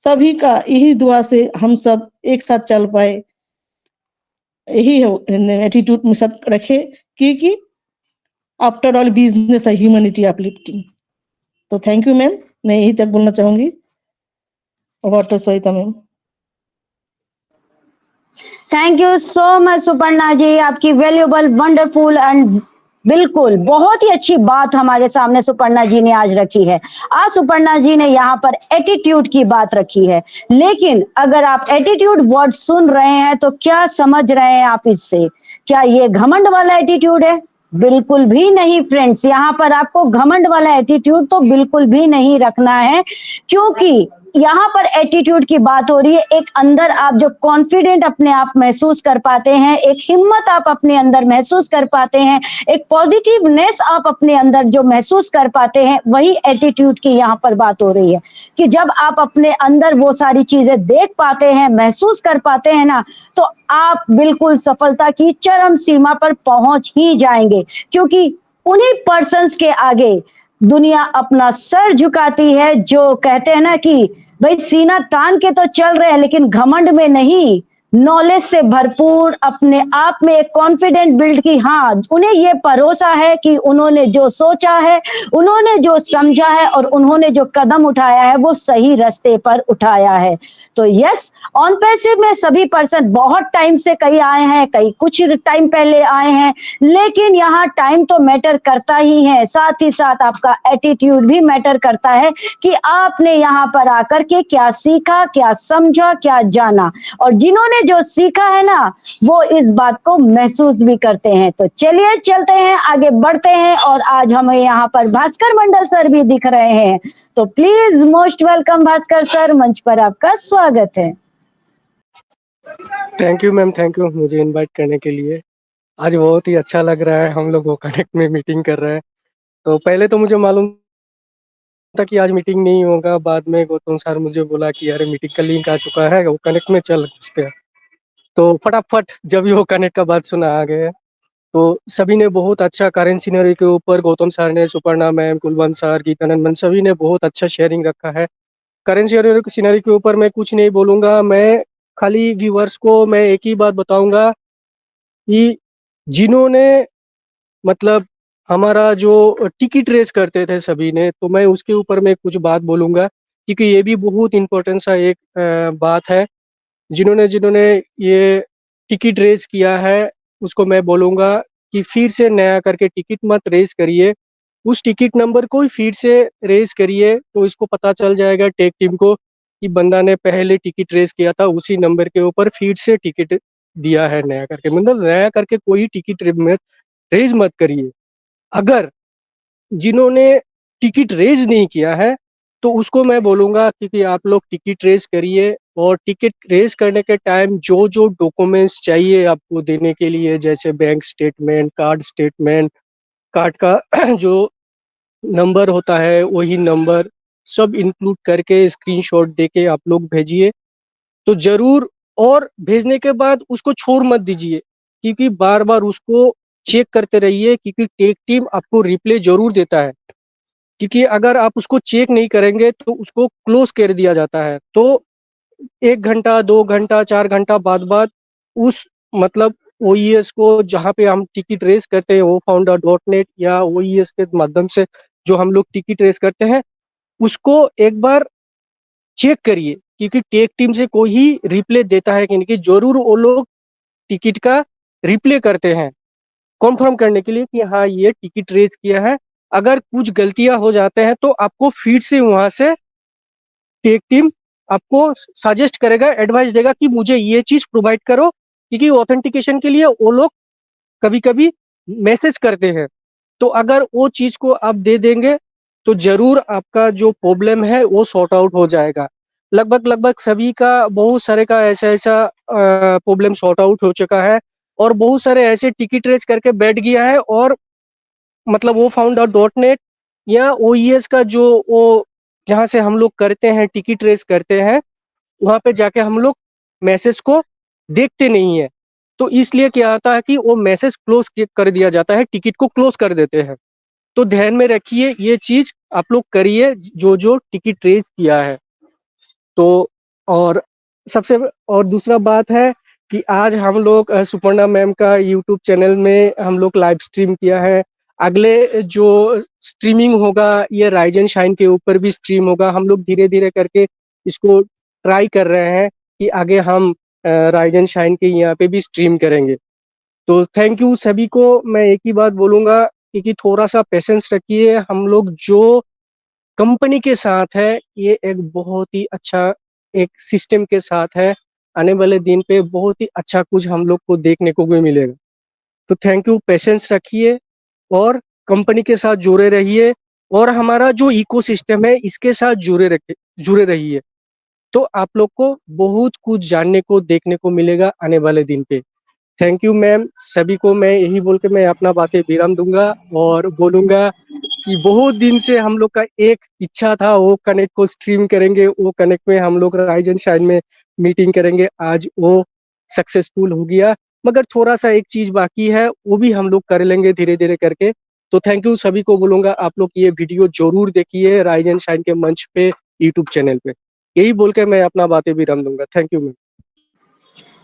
सभी का यही दुआ से हम सब एक साथ चल पाए, यही एटीट्यूड में सब रखे, क्योंकि आफ्टर ऑल बिजनेस है ह्यूमैनिटी अपलिफ्टिंग। तो थैंक यू मैम, मैं यही तक बोलना चाहूंगी। Over to Savita ma'am. Thank you so much Suparna ji, आपकी वैल्यूएबल, वंडरफुल एंड बिल्कुल बहुत ही अच्छी बात हमारे सामने सुपर्णा जी ने आज रखी है। आज सुपर्णा जी ने यहाँ पर एटीट्यूड की बात रखी है, लेकिन अगर आप एटीट्यूड वर्ड सुन रहे हैं तो क्या समझ रहे हैं आप इससे? क्या ये घमंड वाला एटीट्यूड है? बिल्कुल भी नहीं फ्रेंड्स, यहाँ पर आपको घमंड वाला एटीट्यूड तो बिल्कुल भी नहीं रखना है, क्योंकि यहाँ पर एटीट्यूड की बात हो रही है। एक अंदर आप जो कॉन्फिडेंट अपने आप महसूस कर पाते हैं, एक हिम्मत आप अपने अंदर महसूस कर पाते हैं, एक पॉजिटिवनेस आप अपने अंदर जो महसूस कर पाते हैं, वही एटीट्यूड की यहाँ पर बात हो रही है। कि जब आप अपने अंदर वो सारी चीजें देख पाते हैं, महसूस कर पाते हैं ना, तो आप बिल्कुल सफलता की चरम सीमा पर पहुंच ही जाएंगे, क्योंकि उन्हीं पर्सन्स के आगे दुनिया अपना सर झुकाती है, जो कहते हैं ना कि भाई सीना तान के तो चल रहे हैं लेकिन घमंड में नहीं, नॉलेज से भरपूर, अपने आप में एक कॉन्फिडेंट बिल्ड की। हाँ, उन्हें ये भरोसा है कि उन्होंने जो सोचा है, उन्होंने जो समझा है और उन्होंने जो कदम उठाया है वो सही रास्ते पर उठाया है। तो यस, ऑन पैसिव में सभी पर्सन बहुत टाइम से कई आए हैं, कई कुछ टाइम पहले आए हैं, लेकिन यहाँ टाइम तो मैटर करता ही है, साथ ही साथ आपका एटीट्यूड भी मैटर करता है कि आपने यहाँ पर आकर के क्या सीखा, क्या समझा, क्या जाना। और जिन्होंने जो सीखा है ना वो इस बात को महसूस भी करते हैं। तो चलिए चलते हैं, आगे बढ़ते हैं। और आज हमें यहाँ पर भास्कर मंडल सर भी दिख रहे हैं, तो please most welcome Bhaskar sir, मंच पर आपका स्वागत है। Thank you ma'am, thank you मुझे इनवाइट करने के लिए। आज बहुत ही अच्छा लग रहा है, हम लोग वो कनेक्ट में मीटिंग कर रहे हैं। तो पहले तो मुझे मालूम था कि आज मीटिंग नहीं होगा, बाद में गौतम सर मुझे बोला कि अरे मीटिंग का लिंक आ चुका है, वो कनेक्ट में चल घुसते हैं। तो फटाफट जब ये वो कनेक्ट का बात सुना आ गए। तो सभी ने बहुत अच्छा करेंट सीनरी के ऊपर, गौतम सर ने, Suparna ma'am, Kulwant sir, Gitanand ma'am, सभी ने बहुत अच्छा शेयरिंग रखा है। करेंट सीनरी के ऊपर मैं कुछ नहीं बोलूंगा, मैं खाली व्यूअर्स को मैं एक ही बात बताऊंगा कि जिन्होंने मतलब हमारा जो टिकट रेस करते थे सभी ने, तो मैं उसके ऊपर मैं कुछ बात बोलूंगा, क्योंकि ये भी बहुत इम्पोर्टेंट सा एक बात है। जिन्होंने ये टिकट रेस किया है उसको मैं बोलूंगा कि फिर से नया करके टिकट मत रेस करिए, उस टिकट नंबर को ही फिर से रेस करिए, तो इसको पता चल जाएगा टेक टीम को कि बंदा ने पहले टिकट रेस किया था, उसी नंबर के ऊपर फिर से टिकट दिया है नया करके। मतलब नया करके कोई टिकट रेज मत करिए। अगर जिन्होंने टिकट रेज नहीं किया है तो उसको मैं बोलूंगा कि आप लोग टिकट रेज करिए, और टिकट रेज करने के टाइम जो जो डॉक्यूमेंट्स चाहिए आपको देने के लिए, जैसे बैंक स्टेटमेंट, कार्ड का जो नंबर होता है वही नंबर सब इंक्लूड करके स्क्रीनशॉट देके आप लोग भेजिए तो जरूर। और भेजने के बाद उसको छोड़ मत दीजिए, क्योंकि बार बार उसको चेक करते रहिए, क्योंकि टेक टीम आपको रिप्ले जरूर देता है। क्योंकि अगर आप उसको चेक नहीं करेंगे तो उसको क्लोज कर दिया जाता है। तो 1 घंटा, 2 घंटा, 4 घंटा बाद उस मतलब OES को जहाँ पे हम टिकट रेस करते हैं, वो founder.net या OES के माध्यम से जो हम लोग टिकट रेस करते हैं, उसको एक बार चेक करिए, क्योंकि टेक टीम से कोई ही रिप्ले देता है कि नहीं, कि जरूर वो लोग टिकट का रिप्ले करते हैं कंफर्म करने के लिए कि हाँ ये टिकट रेस किया है। अगर कुछ गलतियां हो जाते हैं तो आपको फिर से वहां से टेक टीम आपको सजेस्ट करेगा, एडवाइस देगा कि मुझे ये चीज प्रोवाइड करो, क्योंकि ऑथेंटिकेशन के लिए वो लोग कभी कभी मैसेज करते हैं। तो अगर वो चीज को आप दे देंगे तो जरूर आपका जो प्रॉब्लम है वो सॉर्ट आउट हो जाएगा। लगभग सभी का, बहुत सारे का ऐसा प्रॉब्लम सॉर्ट आउट हो चुका है, और बहुत सारे ऐसे टिकट रेस करके बैठ गया है, और मतलब वो founder.net या OES का जो वो जहाँ से हम लोग करते हैं टिकट रेस करते हैं, वहां पे जाके हम लोग मैसेज को देखते नहीं है। तो इसलिए क्या होता है कि वो मैसेज क्लोज कर दिया जाता है, टिकट को क्लोज कर देते हैं। तो ध्यान में रखिए, ये चीज आप लोग करिए जो जो टिकट रेस किया है। तो और दूसरा बात है कि आज हम लोग सुपर्णा मैम का यूट्यूब चैनल में हम लोग लाइव स्ट्रीम किया है। अगले जो स्ट्रीमिंग होगा ये राइजन शाइन के ऊपर भी स्ट्रीम होगा। हम लोग धीरे धीरे करके इसको ट्राई कर रहे हैं कि आगे हम राइजन शाइन के यहाँ पे भी स्ट्रीम करेंगे। तो थैंक यू सभी को। मैं एक ही बात बोलूंगा कि थोड़ा सा पेशेंस रखिए। हम लोग जो कंपनी के साथ है ये एक बहुत ही अच्छा एक सिस्टम के साथ है, आने वाले दिन पे बहुत ही अच्छा कुछ हम लोग को देखने को भी मिलेगा। तो थैंक यू, पेशेंस रखिए और कंपनी के साथ जुड़े रहिए, और हमारा जो इकोसिस्टम है इसके साथ जुड़े रहिए, तो आप लोग को बहुत कुछ जानने को देखने को मिलेगा आने वाले दिन पे। Thank you ma'am. सभी को मैं यही बोल के मैं अपना बातें विराम दूंगा और बोलूंगा कि बहुत दिन से हम लोग का एक इच्छा था, वो कनेक्ट को स्ट्रीम करेंगे, वो कनेक्ट में हम लोग राइजन शाइन में मीटिंग करेंगे। आज वो सक्सेसफुल हो गया, मगर थोड़ा सा एक चीज बाकी है, वो भी हम लोग कर लेंगे धीरे धीरे करके। तो थैंक यू सभी को बोलूंगा, आप लोग ये वीडियो जरूर देखिए राइजन शाइन के मंच पे, यूट्यूब चैनल पे। यही बोल के मैं अपना बातें विराम दूंगा। Thank you ma'am.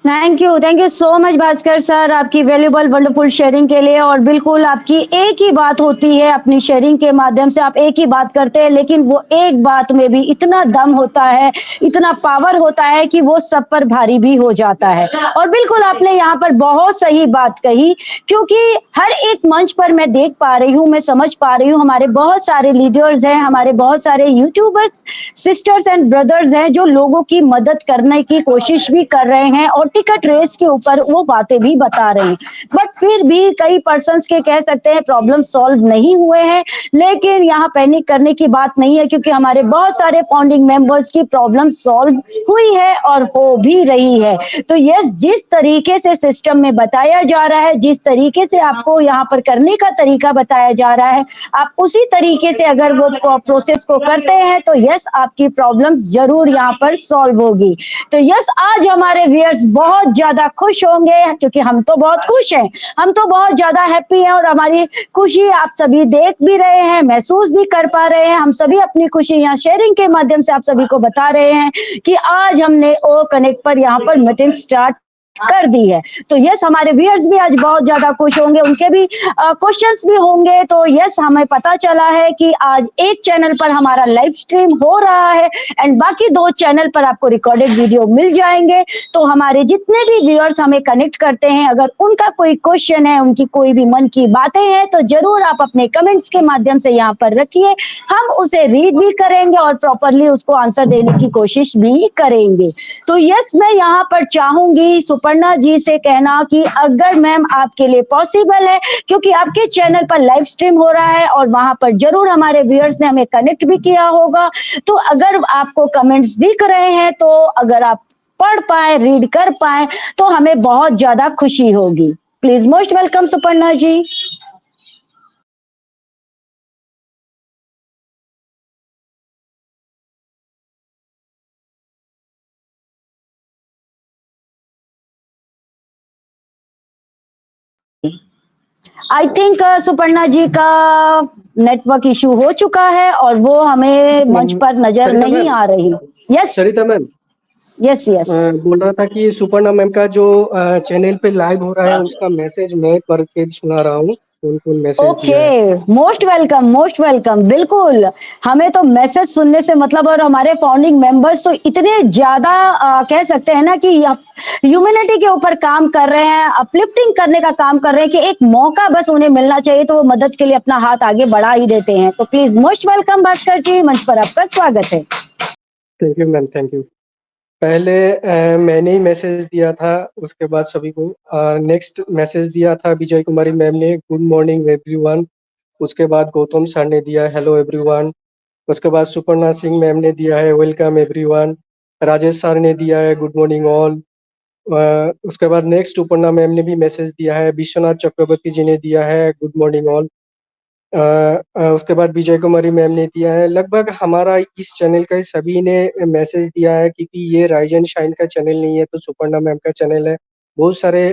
Thank you so much Bhaskar sir, आपकी वैल्यूबल वंडरफुल शेयरिंग के लिए। और बिल्कुल आपकी एक ही बात होती है, अपनी शेयरिंग के माध्यम से आप एक ही बात करते हैं, लेकिन वो एक बात में भी इतना दम होता है, इतना पावर होता है कि वो सब पर भारी भी हो जाता है। और बिल्कुल आपने यहाँ पर बहुत सही बात कही, क्योंकि हर एक मंच पर मैं देख पा रही हूँ, मैं समझ पा रही हूँ, हमारे बहुत सारे लीडर्स हैं, हमारे बहुत सारे यूट्यूबर्स सिस्टर्स एंड ब्रदर्स हैं जो लोगों की मदद करने की कोशिश भी कर रहे हैं और टिकट रेस के ऊपर वो बातें भी बता रहे हैं। बट फिर भी कई पर्सन्स के कह सकते हैं प्रॉब्लम सॉल्व नहीं हुए हैं, लेकिन यहाँ पैनिक करने की बात नहीं है, क्योंकि हमारे बहुत सारे फाउंडिंग मेंबर्स की प्रॉब्लम सॉल्व हुई है और हो भी रही है। तो यस, जिस तरीके से सिस्टम में बताया जा रहा है, जिस तरीके से आपको यहाँ पर करने का तरीका बताया जा रहा है, आप उसी तरीके से अगर वो प्रोसेस को करते हैं तो यस, आपकी प्रॉब्लम्स जरूर यहाँ पर सॉल्व होगी। तो यस, आज हमारे व्यूअर्स बहुत ज्यादा खुश होंगे, क्योंकि हम तो बहुत खुश हैं, हम तो बहुत ज्यादा हैप्पी हैं, और हमारी खुशी आप सभी देख भी रहे हैं, महसूस भी कर पा रहे हैं। हम सभी अपनी खुशी यहाँ शेयरिंग के माध्यम से आप सभी को बता रहे हैं कि आज हमने ओ कनेक्ट पर यहाँ पर मीटिंग स्टार्ट कर दी है। तो यस, हमारे व्यूअर्स भी आज बहुत ज्यादा खुश होंगे, उनके भी क्वेश्चंस भी होंगे। तो यस, हमें पता चला है कि आज एक चैनल पर हमारा लाइव स्ट्रीम हो रहा है एंड बाकी 2 चैनल पर आपको रिकॉर्डेड वीडियो मिल जाएंगे। तो हमारे जितने भी व्यूअर्स हमें कनेक्ट करते हैं, अगर उनका कोई क्वेश्चन है, उनकी कोई भी मन की बातें हैं, तो जरूर आप अपने कमेंट्स के माध्यम से यहाँ पर रखिए, हम उसे रीड भी करेंगे और प्रॉपरली उसको आंसर देने की कोशिश भी करेंगे। तो यस, मैं यहाँ पर चाहूंगी सुपर्णा जी से कहना कि अगर मैम आपके लिए पॉसिबल है, क्योंकि आपके चैनल पर लाइव स्ट्रीम हो रहा है और वहां पर जरूर हमारे व्यूअर्स ने हमें कनेक्ट भी किया होगा, तो अगर आपको कमेंट्स दिख रहे हैं तो अगर आप पढ़ पाए, रीड कर पाए, तो हमें बहुत ज्यादा खुशी होगी। Please most welcome Suparna ji. I think Suparna ji का नेटवर्क इशू हो चुका है और वो हमें मंच पर नजर सरिता नहीं मैम, आ रही। यस सरिता मैम, यस यस, बोल रहा था कि सुपर्णा मैम का जो चैनल पे लाइव हो रहा है उसका मैसेज मैं पढ़ के सुना रहा हूँ, कौन कौन मैसेज दिया है। Okay, most welcome, most welcome. बिल्कुल, हमें तो मैसेज सुनने से मतलब, और हमारे फाउंडिंग मेंबर्स तो इतने ज्यादा कह सकते हैं ना कि ह्यूमैनिटी के ऊपर काम कर रहे हैं, अपलिफ्टिंग करने का काम कर रहे हैं, कि एक मौका बस उन्हें मिलना चाहिए तो वो मदद के लिए अपना हाथ आगे बढ़ा ही देते हैं। तो प्लीज मोस्ट वेलकम भास्कर जी, मंच पर आपका स्वागत है। Thank you ma'am, thank you. पहले मैंने ही मैसेज दिया था, उसके बाद सभी को नेक्स्ट मैसेज दिया था विजय कुमारी मैम ने, गुड मॉर्निंग एवरीवन। उसके बाद गौतम सर ने दिया हेलो एवरीवन। उसके बाद सुपर्णा सिंह मैम ने दिया है वेलकम एवरीवन। राजेश सर ने दिया है गुड मॉर्निंग ऑल। उसके बाद नेक्स्ट सुपर्णा मैम ने भी मैसेज दिया है। विश्वनाथ चक्रवर्ती जी ने दिया है गुड मॉर्निंग ऑल। उसके बाद विजय कुमारी मैम ने दिया है। लगभग हमारा इस चैनल का सभी ने मैसेज दिया है, क्योंकि ये राइज एंड शाइन का चैनल नहीं है तो सुपर्णा मैम का चैनल है। बहुत सारे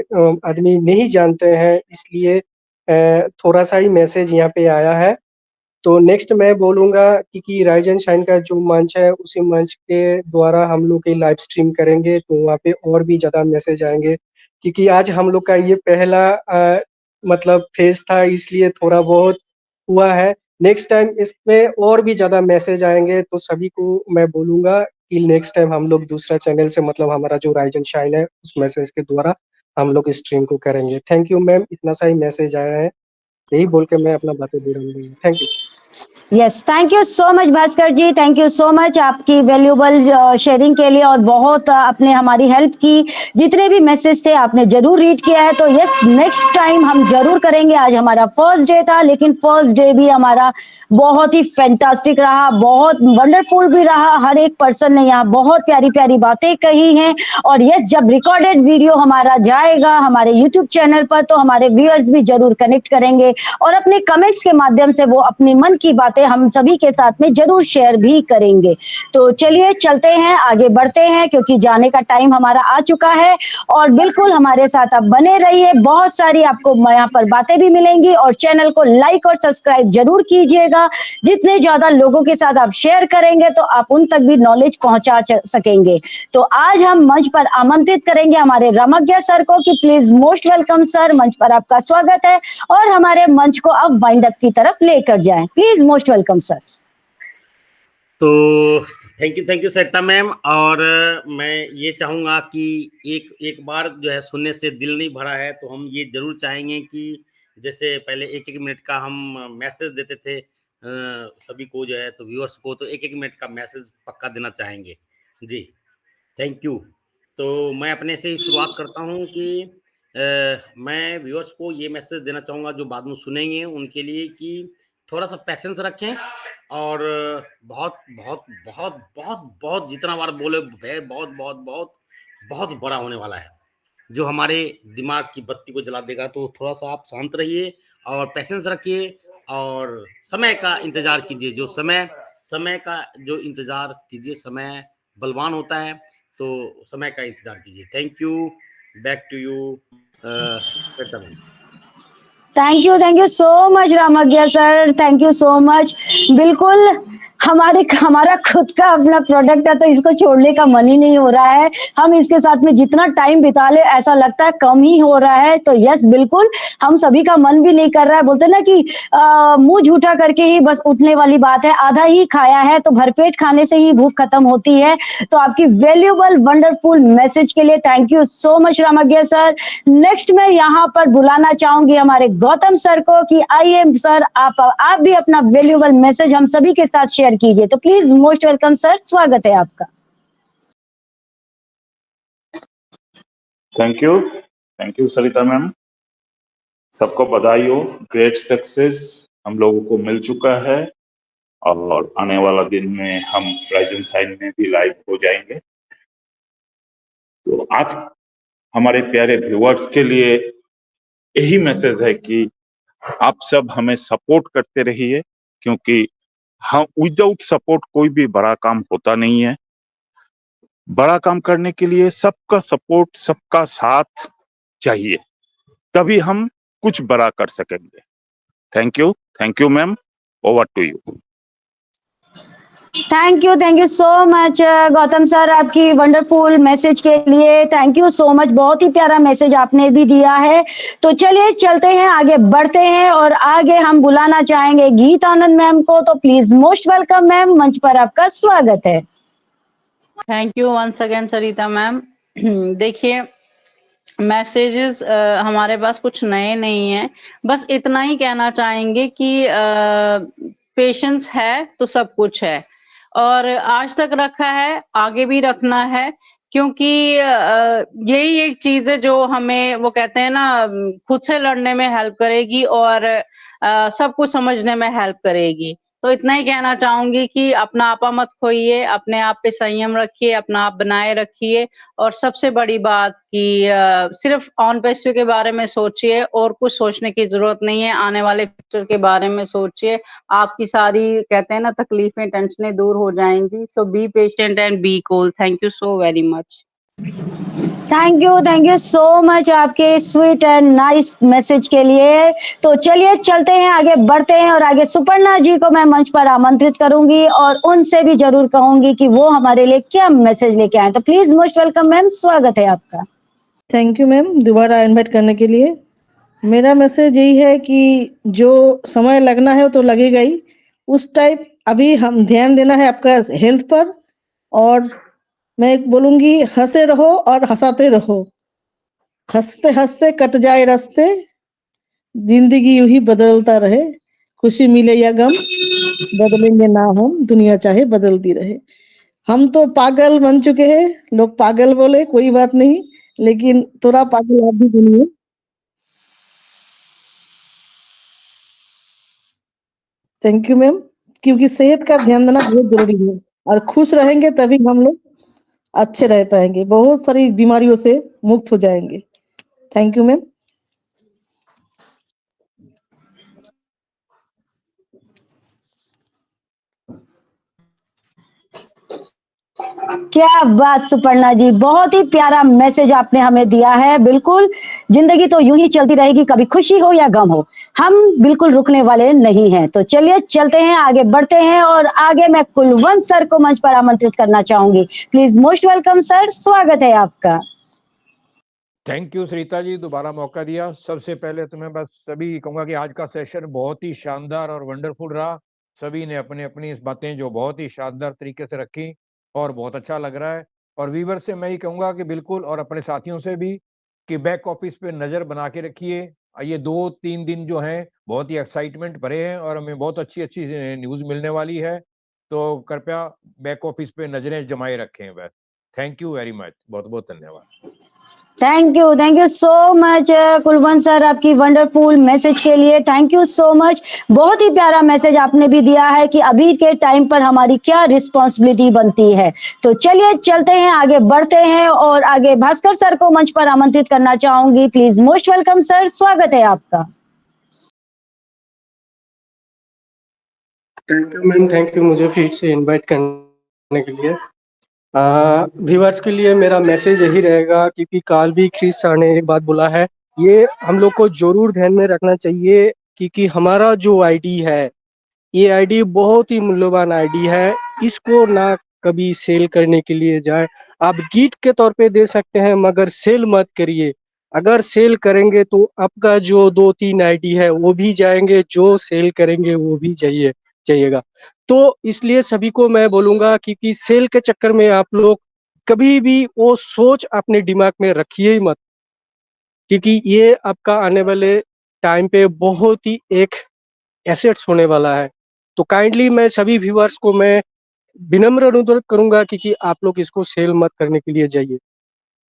आदमी नहीं जानते हैं, इसलिए थोड़ा सा ही मैसेज यहाँ पे आया है। तो नेक्स्ट मैं बोलूंगा कि राइज एंड शाइन का जो मंच है, उसी मंच के द्वारा हम लोग लाइव स्ट्रीम करेंगे तो वहाँ पे और भी ज्यादा मैसेज आएंगे, क्योंकि आज हम लोग का ये पहला मतलब फेज था, इसलिए थोड़ा बहुत हुआ है। नेक्स्ट टाइम इसमें और भी ज्यादा मैसेज आएंगे, तो सभी को मैं बोलूंगा कि नेक्स्ट टाइम हम लोग दूसरा चैनल से, मतलब हमारा जो राइज एंड शाइन है, उस मैसेज के द्वारा हम लोग स्ट्रीम को करेंगे। थैंक यू मैम, इतना सा ही मैसेज आया है, यही बोल के मैं अपना बातें दे रहा हूँ। Thank you. Yes, thank you so much Bhaskar ji, thank you so much आपकी वैल्यूबल शेयरिंग के लिए, और बहुत आपने हमारी हेल्प की। जितने भी मैसेज थे आपने जरूर रीड किया है, तो यस, नेक्स्ट टाइम हम जरूर करेंगे। आज हमारा फर्स्ट डे था, लेकिन फर्स्ट डे भी हमारा बहुत ही फैंटास्टिक रहा, बहुत वंडरफुल भी रहा। हर एक पर्सन ने यहाँ बहुत प्यारी प्यारी बातें कही हैं। और यस, जब रिकॉर्डेड वीडियो हमारा जाएगा हमारे यूट्यूब चैनल पर, तो हमारे व्यूअर्स भी जरूर कनेक्ट करेंगे और अपने कमेंट्स के माध्यम से वो अपनी मन की बातें हम सभी के साथ में जरूर शेयर भी करेंगे। तो चलिए चलते हैं, आगे बढ़ते हैं, क्योंकि जाने का टाइम हमारा आ चुका है। और बिल्कुल हमारे साथ आप बने रहिए, बहुत सारी आपको यहाँ पर बातें भी मिलेंगी। और चैनल को लाइक और सब्सक्राइब जरूर कीजिएगा। जितने ज्यादा लोगों के साथ आप शेयर करेंगे तो आप उन तक भी नॉलेज पहुंचा सकेंगे। तो आज हम मंच पर आमंत्रित करेंगे हमारे रमज्ञा सर को कि प्लीज मोस्ट वेलकम सर, मंच पर आपका स्वागत है और हमारे मंच को अब वाइंड अप की तरफ लेकर जाएं। Please most welcome sir. तो थैंक यू सरिता मैम। और मैं ये चाहूँगा कि एक बार जो है सुनने से दिल नहीं भरा है, तो हम ये ज़रूर चाहेंगे कि जैसे पहले 1-1 मिनट का हम मैसेज देते थे सभी को जो है, तो व्यूअर्स को तो 1-1 मिनट का मैसेज पक्का देना चाहेंगे जी। Thank you. तो मैं अपने से ही शुरुआत करता हूँ कि मैं व्यूअर्स को ये मैसेज देना चाहूँगा जो बाद में सुनेंगे उनके लिए कि थोड़ा-सा पेशेंस रखें और बहुत, बहुत, बहुत, बहुत, बहुत जितना बार बोले है बहुत, बहुत, बहुत, बहुत बड़ा होने वाला है। जो हमारे दिमाग की बत्ती को जला देगा, तो थोड़ा-सा आप शांत रहिए और पेशेंस रखिए और समय का इंतज़ार कीजिए। जो समय का जो इंतज़ार कीजिए, समय बलवान होता है, तो समय का इंतज़ार कीजिए। Thank you, back to you Shweta ma'am. Thank you so much Ramagya sir, thank you so much. बिल्कुल हमारा खुद का अपना प्रोडक्ट है तो इसको छोड़ने का मन ही नहीं हो रहा है। हम इसके साथ में जितना टाइम बिता ले ऐसा लगता है कम ही हो रहा है। तो यस बिल्कुल हम सभी का मन भी नहीं कर रहा है। बोलते हैं ना कि मुँह झूठा करके ही बस उठने वाली बात है। आधा ही खाया है तो भरपेट खाने से ही भूख खत्म होती है। तो आपकी वैल्यूएबल वंडरफुल मैसेज के लिए thank you so much Ramagya sir. Next मैं यहाँ पर बुलाना चाहूंगी हमारे गौतम सर को कि आइए सर आप भी अपना वैल्यूएबल मैसेज हम सभी के साथ शेयर कीजिए। तो प्लीज मोस्ट वेलकम सर, स्वागत है आपका। Thank you Sarita ma'am. सबको बधाई हो, ग्रेट सक्सेस हम लोगों को मिल चुका है और आने वाला दिन में हम राइजन साइन में भी लाइव हो जाएंगे। तो आज हमारे प्यारे व्यूअर्स के लिए यही मैसेज है कि आप सब हमें सपोर्ट करते रहिए, क्योंकि हम विदाउट सपोर्ट कोई भी बड़ा काम होता नहीं है। बड़ा काम करने के लिए सबका सपोर्ट, सबका साथ चाहिए, तभी हम कुछ बड़ा कर सकेंगे। Thank you ma'am, over to you. Thank you so much Gautam sir आपकी वंडरफुल मैसेज के लिए। थैंक यू सो मच, बहुत ही प्यारा मैसेज आपने भी दिया है। तो चलिए चलते हैं, आगे बढ़ते हैं और आगे हम बुलाना चाहेंगे गीत आनंद मैम को। तो प्लीज मोस्ट वेलकम मैम, मंच पर आपका स्वागत है। Thank you once again Sarita ma'am. देखिए मैसेजेस हमारे पास कुछ नए नहीं है, बस इतना ही कहना चाहेंगे कि पेशेंस है तो सब कुछ है और आज तक रखा है, आगे भी रखना है, क्योंकि यही एक चीज है जो हमें वो कहते हैं ना खुद से लड़ने में हेल्प करेगी और सब कुछ समझने में हेल्प करेगी। तो इतना ही कहना चाहूंगी कि अपना आपा मत खोइए, अपने आप पे संयम रखिए, अपना आप बनाए रखिए और सबसे बड़ी बात कि सिर्फ ऑन पैसे के बारे में सोचिए और कुछ सोचने की जरूरत नहीं है। आने वाले फ्यूचर के बारे में सोचिए, आपकी सारी कहते हैं ना तकलीफें, टेंशनें दूर हो जाएंगी। So be patient and be cool. Thank you so very much. Thank you so much आपके स्वीट एंड नाइस मैसेज के लिए। तो चलिए चलते हैं, आगे बढ़ते हैं और आगे सुपर्णा जी को मैं मंच पर आमंत्रित करूंगी और उनसे भी जरूर कहूंगी कि वो हमारे लिए क्या मैसेज लेके आए। तो प्लीज मोस्ट वेलकम मैम, स्वागत है आपका। थैंक यू मैम दोबारा इनवाइट करने के लिए। मेरा मैसेज यही है कि जो समय लगना है वो तो लगेगा ही, उस टाइप अभी हम ध्यान देना है आपका हेल्थ पर। और मैं बोलूंगी हंसे रहो और हंसाते रहो, हंसते हंसते कट जाए रास्ते, जिंदगी यूं ही बदलता रहे, खुशी मिले या गम बदलेंगे ना हम, दुनिया चाहे बदलती रहे। हम तो पागल बन चुके हैं, लोग पागल बोले कोई बात नहीं, लेकिन थोड़ा पागल आप भी बनिए। थैंक यू मैम, क्योंकि सेहत का ध्यान देना बहुत जरूरी है और खुश रहेंगे तभी हम लोग अच्छे रह पाएंगे, बहुत सारी बीमारियों से मुक्त हो जाएंगे। Thank you ma'am. क्या बात सुपर्णा जी, बहुत ही प्यारा मैसेज आपने हमें दिया है। बिल्कुल जिंदगी तो यूं ही चलती रहेगी, कभी खुशी हो या गम हो, हम बिल्कुल रुकने वाले नहीं हैं। तो चलिए चलते हैं, आगे बढ़ते हैं और आगे मैं कुलवंत सर को मंच पर आमंत्रित करना चाहूंगी। प्लीज मोस्ट वेलकम सर, स्वागत है आपका। थैंक यू सरिता जी, दोबारा मौका दिया। सबसे पहले तो मैं बस सभी कहूंगा कि आज का सेशन बहुत ही शानदार और वंडरफुल रहा। सभी ने अपनी अपनी इस बातें जो बहुत ही शानदार तरीके से रखी और बहुत अच्छा लग रहा है। और वीवर से मैं ही कहूंगा कि बिल्कुल, और अपने साथियों से भी, कि बैक ऑफिस पे नज़र बना के रखिए। ये 2-3 दिन जो हैं बहुत ही एक्साइटमेंट भरे हैं और हमें बहुत अच्छी अच्छी न्यूज़ मिलने वाली है। तो कृपया बैक ऑफिस पे नज़रें जमाए रखें। बस थैंक यू वेरी मच, बहुत बहुत धन्यवाद। Thank you so much Kulwant sir, आपकी वंडरफुल मैसेज के लिए थैंक यू सो मच। बहुत ही प्यारा मैसेज आपने भी दिया है कि अभी के टाइम पर हमारी क्या रिस्पॉन्सिबिलिटी बनती है। तो चलिए चलते हैं, आगे बढ़ते हैं और आगे भास्कर सर को मंच पर आमंत्रित करना चाहूंगी। प्लीज मोस्ट वेलकम सर, स्वागत है आपका। Thank you ma'am, thank you मुझे फिर से इनवाइट करने के लिए। व्यूअर्स के लिए मेरा मैसेज यही रहेगा, क्योंकि काल भी क्रिस सर ने एक बात बोला है, ये हम लोग को जरूर ध्यान में रखना चाहिए, क्योंकि हमारा जो आईडी है, ये आईडी बहुत ही मूल्यवान आईडी है। इसको ना कभी सेल करने के लिए जाए। आप गिफ्ट के तौर पे दे सकते हैं, मगर सेल मत करिए। अगर सेल करेंगे तो आपका जो 2-3 आईडी है वो भी जाएंगे, जो सेल करेंगे वो भी जाइएगा। तो इसलिए सभी को मैं बोलूंगा कि सेल के चक्कर में आप लोग कभी भी वो सोच अपने दिमाग में रखिए ही मत, क्योंकि ये आपका आने वाले टाइम पे बहुत ही एक एसेट्स होने वाला है। तो काइंडली मैं सभी व्यूअर्स को मैं विनम्र अनुरोध करूंगा कि आप लोग इसको सेल मत करने के लिए जाइए।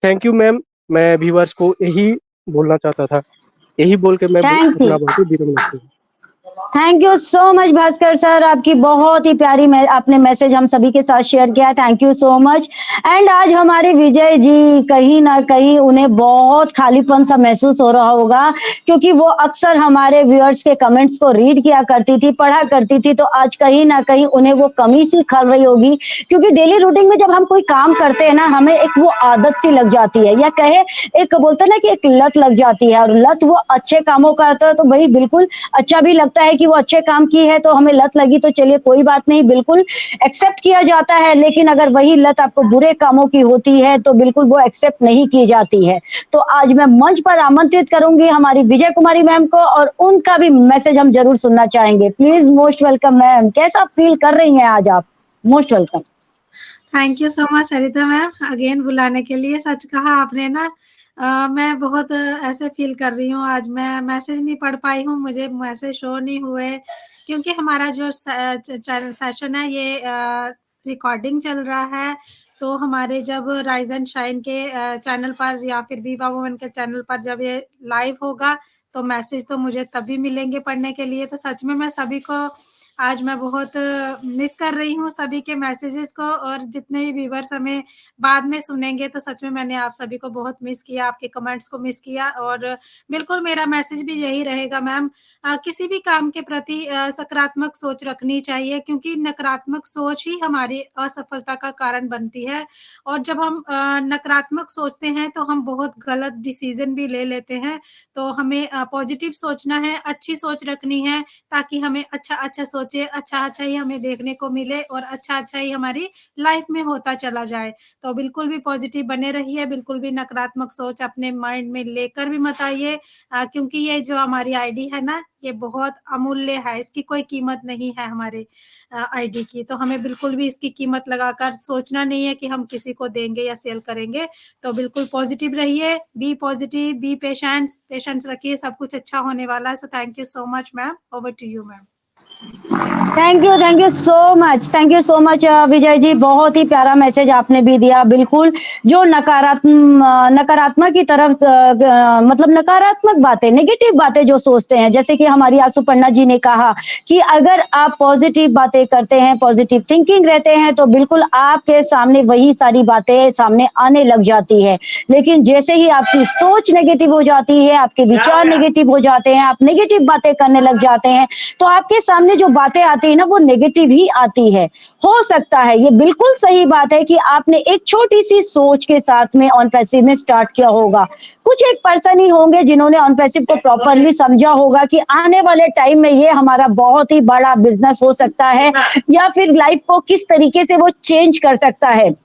थैंक यू मैम, मैं व्यूअर्स को यही बोलना चाहता था, यही बोल के मैं थैंक यू, अपना बात विराम रखता हूँ। Thank you so much Bhaskar sir, आपकी बहुत ही प्यारी आपने मैसेज हम सभी के साथ शेयर किया। Thank you so much. And आज हमारे विजय जी कहीं ना कहीं उन्हें बहुत खालीपन सा महसूस हो रहा होगा, क्योंकि वो अक्सर हमारे व्यूअर्स के कमेंट्स को रीड किया करती थी, पढ़ा करती थी। तो आज कहीं ना कहीं उन्हें वो कमी सी खल रही होगी, क्योंकि डेली रूटीन में जब हम कोई काम करते हैं ना, हमें एक वो आदत सी लग जाती है, या कहे एक बोलते हैं ना कि एक लत लग जाती है। और लत वो अच्छे कामों का होता है, तो वही बिल्कुल अच्छा भी लगता है कि वो अच्छे काम की है तो हमें लत लगी, तो चलिए कोई बात नहीं, बिल्कुल एक्सेप्ट किया जाता है। लेकिन अगर वही लत आपको बुरे कामों की होती है तो बिल्कुल वो एक्सेप्ट नहीं की जाती है। तो आज मैं मंच पर आमंत्रित करूंगी हमारी विजय कुमारी मैम को, और उनका भी मैसेज हम जरूर सुनना चाहेंगे। प्लीज मोस्ट वेलकम मैम, कैसा फील कर रही हैं आज आप? Most welcome. Thank you so much Sarita ma'am, again बुलाने के लिए। सच कहा आपने ना, मैं बहुत ऐसे फील कर रही हूँ। आज मैं मैसेज नहीं पढ़ पाई हूँ, मुझे मैसेज शो नहीं हुए, क्योंकि हमारा जो सेशन है ये रिकॉर्डिंग चल रहा है। तो हमारे जब राइज एंड शाइन के चैनल पर या फिर विवा वुमन के चैनल पर जब ये लाइव होगा तो मैसेज तो मुझे तभी मिलेंगे पढ़ने के लिए। तो सच में मैं सभी को आज मैं बहुत मिस कर रही हूँ, सभी के मैसेजेस को, और जितने भी व्यूअर्स हमें बाद में सुनेंगे तो सच में मैंने आप सभी को बहुत मिस किया, आपके कमेंट्स को मिस किया। और बिल्कुल मेरा मैसेज भी यही रहेगा मैम, किसी भी काम के प्रति सकारात्मक सोच रखनी चाहिए, क्योंकि नकारात्मक सोच ही हमारी असफलता का कारण बनती है। और जब हम नकारात्मक सोचते हैं तो हम बहुत गलत डिसीजन भी ले लेते हैं। तो हमें पॉजिटिव सोचना है, अच्छी सोच रखनी है, ताकि हमें अच्छा सोचे, अच्छा ही हमें देखने को मिले और अच्छा ही हमारी लाइफ में होता चला जाए। तो बिल्कुल भी पॉजिटिव बने रहिए, बिल्कुल भी नकारात्मक सोच अपने माइंड में लेकर भी मत आइए, क्योंकि ये जो हमारी आईडी है ना, ये बहुत अमूल्य है, इसकी कोई कीमत नहीं है हमारे आईडी की। तो हमें बिल्कुल भी इसकी कीमत लगाकर सोचना नहीं है कि हम किसी को देंगे या सेल करेंगे। तो बिल्कुल पॉजिटिव रहिए, बी पॉजिटिव, बी पेशेंस रखिए, सब कुछ अच्छा होने वाला है। So thank you so much ma'am, over to you ma'am. Thank you so much Vijay ji, बहुत ही प्यारा मैसेज आपने भी दिया। बिल्कुल जो नकारात्मक की तरफ मतलब नकारात्मक बातें, नेगेटिव बातें जो सोचते हैं, जैसे कि हमारी सुपर्णा जी ने कहा कि अगर आप पॉजिटिव बातें करते हैं, पॉजिटिव थिंकिंग रहते हैं, तो बिल्कुल आपके सामने वही सारी बातें सामने आने लग जाती है। लेकिन जैसे ही आपकी सोच नेगेटिव हो जाती है, आपके विचार नेगेटिव हो जाते हैं, आप नेगेटिव बातें करने लग जाते हैं, तो आपके सामने जो बातें आती है ना, वो नेगेटिव ही आती है। हो सकता है, ये बिल्कुल सही बात है कि आपने एक छोटी सी सोच के साथ में ऑन पैसिव में स्टार्ट किया होगा। कुछ एक पर्सन ही होंगे जिन्होंने ऑन पैसिव को प्रॉपरली समझा होगा कि आने वाले टाइम में ये हमारा बहुत ही बड़ा बिजनेस हो सकता है, या फिर लाइफ को किस तरीके से वो चेंज कर सकता है।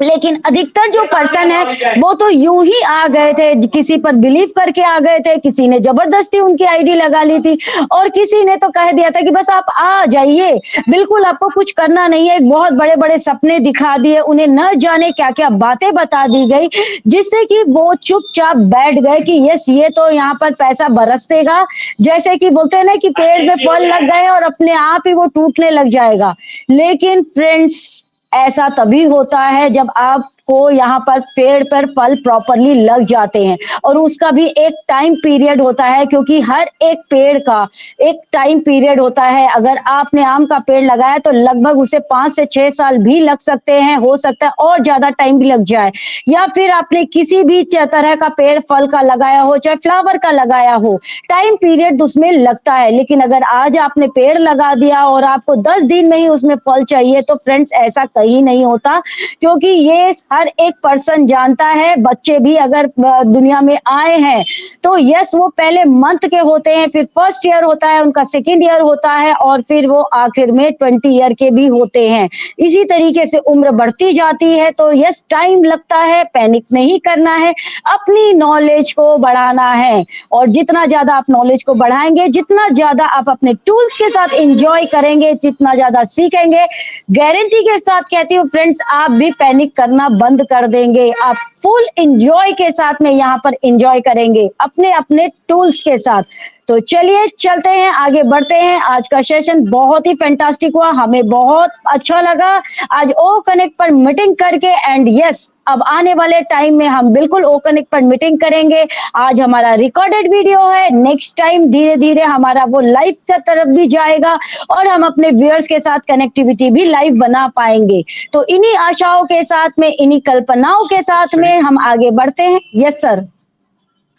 लेकिन अधिकतर जो पर्सन है वो तो यूं ही आ गए थे, किसी पर बिलीव करके आ गए थे, किसी ने जबरदस्ती उनकी आईडी लगा ली थी, और किसी ने तो कह दिया था कि बस आप आ जाइए, बिल्कुल आपको कुछ करना नहीं है। बहुत बड़े बड़े सपने दिखा दिए, उन्हें न जाने क्या क्या बातें बता दी गई, जिससे कि वो चुपचाप बैठ गए कि यस, ये तो यहाँ पर पैसा बरसेगा, जैसे कि बोलते हैं ना कि पेड़ में फल लग गए और अपने आप ही वो टूटने लग जाएगा। लेकिन फ्रेंड्स, ऐसा तभी होता है जब आप को यहाँ पर पेड़ पर फल प्रॉपरली लग जाते हैं। और उसका भी एक टाइम पीरियड होता है, क्योंकि हर एक पेड़ का एक टाइम पीरियड होता है। अगर आपने आम का पेड़ लगाया तो लगभग उसे 5 से 6 साल भी लग सकते हैं, हो सकता है और ज्यादा टाइम भी लग जाए। या फिर आपने किसी भी तरह का पेड़ फल का लगाया हो, चाहे फ्लावर का लगाया हो, टाइम पीरियड उसमें लगता है। लेकिन अगर आज आपने पेड़ लगा दिया और आपको 10 दिन में ही उसमें फल चाहिए, तो फ्रेंड्स ऐसा कहीं नहीं होता, क्योंकि ये हर एक पर्सन जानता है। बच्चे भी अगर दुनिया में आए हैं तो यस, वो पहले मंथ के होते हैं, फिर फर्स्ट ईयर होता है, उनका सेकेंड ईयर होता है, और फिर वो आखिर में 20 ईयर के भी होते हैं। इसी तरीके से उम्र बढ़ती जाती है। तो यस, टाइम लगता है, पैनिक नहीं करना है, अपनी नॉलेज को बढ़ाना है। और जितना ज्यादा आप नॉलेज को बढ़ाएंगे, जितना ज्यादा आप अपने टूल्स के साथ एंजॉय करेंगे, जितना ज्यादा सीखेंगे, गारंटी के साथ कहती हूँ फ्रेंड्स, आप भी पैनिक करना बंद कर देंगे। आप फुल एंजॉय के साथ में यहाँ पर एंजॉय करेंगे अपने अपने टूल्स के साथ। तो चलिए चलते हैं, आगे बढ़ते हैं। आज का सेशन बहुत ही फैंटास्टिक हुआ, हमें बहुत अच्छा लगा आज ओ कनेक्ट पर मीटिंग करके। एंड यस, अब आने वाले टाइम में हम बिल्कुल ओ कनेक्ट पर मीटिंग करेंगे। आज हमारा रिकॉर्डेड वीडियो है, नेक्स्ट टाइम धीरे धीरे हमारा वो लाइव की तरफ भी जाएगा और हम अपने व्यूअर्स के साथ कनेक्टिविटी भी लाइव बना पाएंगे। तो इन्हीं आशाओं के साथ में, इन्हीं कल्पनाओं के साथ में हम आगे बढ़ते हैं। Yes sir.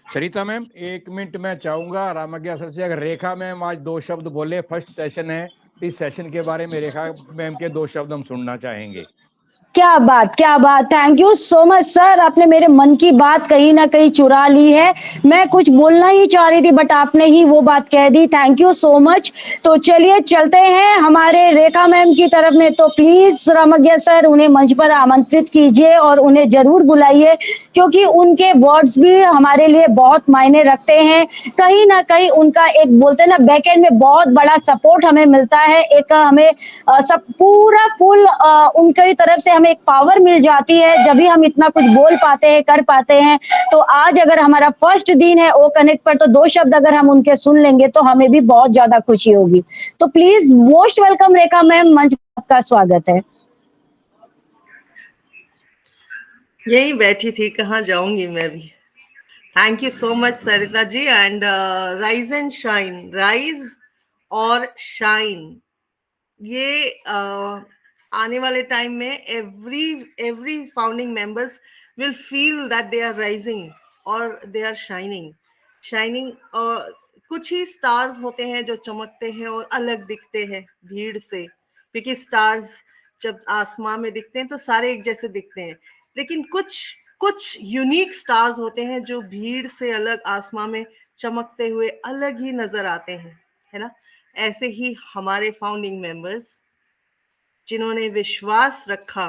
Sarita ma'am, 1 minute मैं चाहूंगा रामज्ञा सर से, अगर रेखा मैम आज 2 शब्द बोले, फर्स्ट सेशन है, इस सेशन के बारे में रेखा मैम के 2 शब्द हम सुनना चाहेंगे। क्या बात, क्या बात, thank you so much sir. आपने मेरे मन की बात कहीं ना कहीं चुरा ली है। मैं कुछ बोलना ही चाह रही थी, बट आपने ही वो बात कह दी। Thank you so much. तो चलिए चलते हैं हमारे रेखा मैम की तरफ में। तो प्लीज रामज्ञा सर, उन्हें मंच पर आमंत्रित कीजिए और उन्हें जरूर बुलाइए, क्योंकि उनके वर्ड्स भी हमारे लिए बहुत मायने रखते हैं। कहीं ना कहीं उनका एक बोलते हैं ना, बैक एंड में बहुत बड़ा सपोर्ट हमें मिलता है। एक हमें सब पूरा फुल उनकी तरफ से हमें एक पावर मिल जाती है, जब भी हम इतना कुछ बोल पाते हैं, कर पाते हैं। तो आज अगर हमारा फर्स्ट दिन है ओ कनेक्ट पर, तो 2 शब्द अगर हम उनके सुन लेंगे तो हमें भी बहुत ज्यादा खुशी होगी। तो please most welcome Rekha ma'am, मंच पर आपका स्वागत है। यही बैठी थी, कहाँ जाऊंगी मैं भी। Thank you so much Sarita ji. And rise and shine, rise और शाइन, ये आने वाले टाइम में every founding members will feel that they are rising और दे आर शाइनिंग। और कुछ ही स्टार्स होते हैं जो चमकते हैं और अलग दिखते हैं भीड़ से, क्योंकि स्टार्स जब आसमान में दिखते हैं तो सारे एक जैसे दिखते हैं, लेकिन कुछ यूनिक स्टार्स होते हैं जो भीड़ से अलग आसमान में चमकते हुए अलग ही नजर आते हैं, है ना। ऐसे ही हमारे फाउंडिंग मेंबर्स, जिन्होंने विश्वास रखा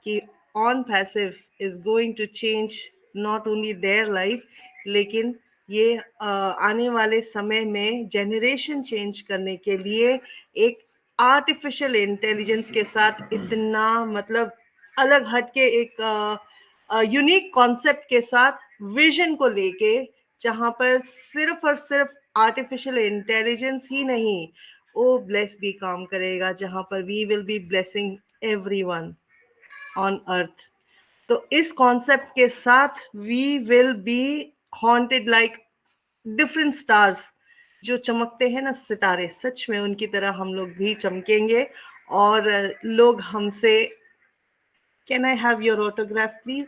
कि Onpassive is going to change not only their life, लेकिन ये आने वाले समय में जनरेशन चेंज करने के लिए एक आर्टिफिशियल इंटेलिजेंस के साथ इतना मतलब अलग हटके एक यूनिक कॉन्सेप्ट के साथ विजन को लेके, जहां पर सिर्फ और सिर्फ आर्टिफिशियल इंटेलिजेंस ही नहीं, वो ब्लेस भी काम करेगा, जहां पर we will be blessing everyone on earth. तो इस कॉन्सेप्ट के साथ we will be haunted like different stars, जो चमकते हैं ना सितारे, सच में उनकी तरह हम लोग भी चमकेंगे। और लोग हमसे can I have your autograph please,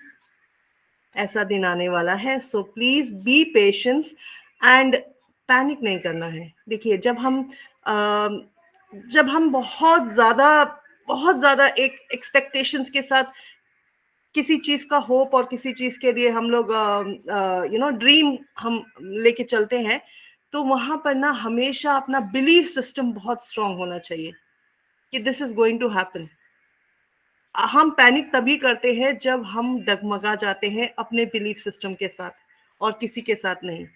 ऐसा दिन आने वाला है। So please be patience and panic नहीं करना है। देखिए, जब हम बहुत ज्यादा एक एक्सपेक्टेशंस के साथ किसी चीज का होप और किसी चीज के लिए हम लोग ड्रीम हम लेके चलते हैं, तो वहां पर ना हमेशा अपना बिलीफ सिस्टम बहुत स्ट्रांग होना चाहिए कि this is going to happen. हम पैनिक तभी करते हैं जब हम डगमगा जाते हैं अपने बिलीफ सिस्टम के साथ और किसी के साथ नहीं।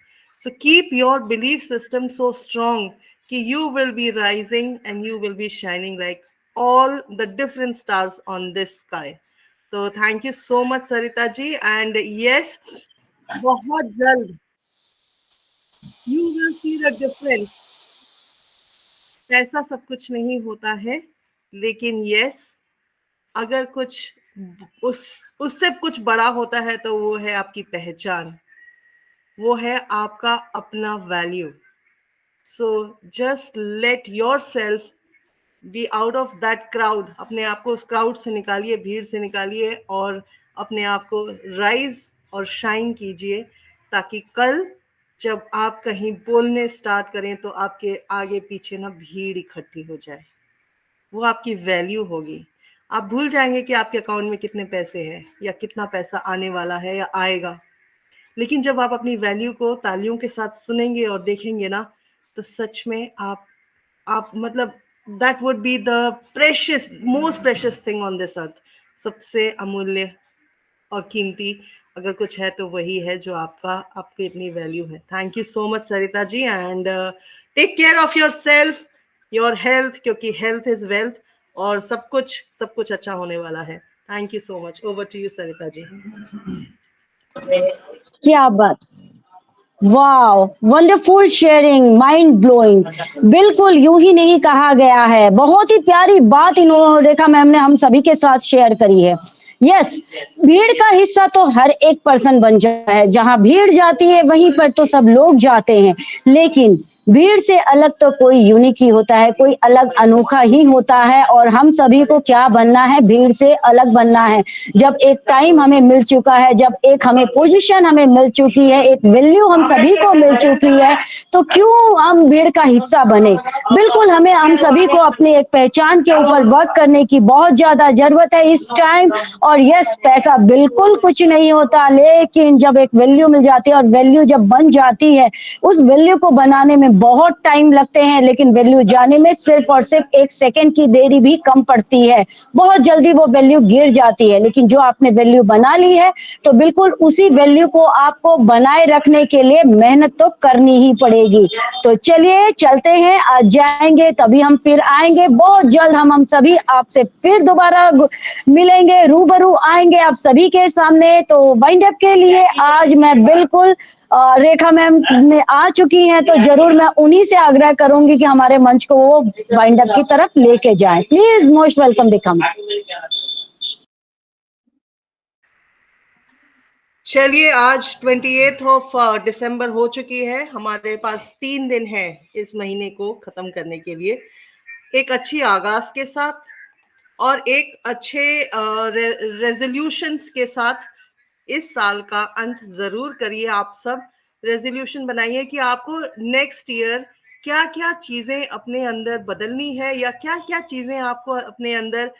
So keep your belief system so strong कि you will be rising and you will be shining like all the different stars on this sky. तो thank you so much Sarita ji. And yes, बहुत जल्द you will see the difference. ऐसा सब कुछ नहीं होता है, लेकिन यस, अगर कुछ उससे कुछ बड़ा होता है तो वो है आपकी पहचान, वो है आपका अपना value. So just let yourself be out of that crowd, अपने आप को उस क्राउड से निकालिए, भीड़ से निकालिए, और अपने आप को राइज और शाइन कीजिए, ताकि कल जब आप कहीं बोलने स्टार्ट करें तो आपके आगे पीछे ना भीड़ इकट्ठी हो जाए। वो आपकी वैल्यू होगी। आप भूल जाएंगे कि आपके अकाउंट में कितने पैसे हैं या कितना पैसा आने वाला है या आएगा, लेकिन जब आप अपनी वैल्यू को तालियों के साथ सुनेंगे और देखेंगे ना, तो सच में आप मतलब that would be the precious, most precious thing on this earth. सबसे अमूल्य और कीमती अगर कुछ है तो वही है जो आपकी अपनी वैल्यू है। Thank you so much Sarita ji, and take care of yourself, your health, क्योंकि हेल्थ इज वेल्थ, और सब कुछ अच्छा होने वाला है। Thank you so much. Over to you Sarita ji. क्या बात, wow, wonderful sharing, mind blowing. बिल्कुल यूं ही नहीं कहा गया है। बहुत ही प्यारी बात इन्होंने, रेखा मैम ने हम सभी के साथ शेयर करी है। यस, भीड़ का हिस्सा तो हर एक पर्सन बन जाता है। जहां भीड़ जाती है वहीं पर तो सब लोग जाते हैं, लेकिन भीड़ से अलग तो कोई यूनिक ही होता है, कोई अलग अनोखा ही होता है। और हम सभी को क्या बनना है, भीड़ से अलग बनना है। जब एक टाइम हमें मिल चुका है, जब एक हमें पोजीशन हमें मिल चुकी है, एक वैल्यू हम सभी को मिल चुकी है, तो क्यों हम भीड़ का हिस्सा बने। बिल्कुल हमें, हम सभी को अपनी एक पहचान के ऊपर वर्क करने की बहुत ज्यादा जरूरत है इस टाइम। और यस, पैसा बिल्कुल कुछ नहीं होता, लेकिन जब एक वैल्यू मिल जाती है और वैल्यू जब बन जाती है, उस वैल्यू को बनाने में बहुत टाइम लगते हैं, लेकिन वैल्यू जाने में सिर्फ और सिर्फ 1 सेकंड की देरी भी कम पड़ती है। बहुत जल्दी वो वैल्यू गिर जाती है, लेकिन जो आपने वैल्यू बना ली है, तो बिल्कुल उसी वैल्यू को आपको बनाए रखने के लिए मेहनत तो करनी ही पड़ेगी। तो चलिए चलते हैं, आज जाएंगे तभी हम फिर आएंगे। बहुत जल्द हम सभी आपसे फिर दोबारा मिलेंगे, रूबरू आएंगे आप सभी के सामने। तो वाइंड अप के लिए आज मैं बिल्कुल रेखा मैम में आ चुकी हैं, तो जरूर मैं उन्हीं से आग्रह करूंगी कि हमारे मंच को वो वाइंड अप की तरफ लेके जाएं। Please, most welcome Rekha ma'am. चलिए, आज 28 ऑफ दिसंबर हो चुकी है। हमारे पास 3 दिन है इस महीने को खत्म करने के लिए, एक अच्छी आगाज के साथ और एक अच्छे रेजोल्यूशंस के साथ। इस साल का अंत जरूर करिए। आप सब रेजोल्यूशन बनाइए कि आपको नेक्स्ट ईयर क्या क्या चीजें अपने अंदर बदलनी है, या क्या क्या चीजें आपको अपने अंदर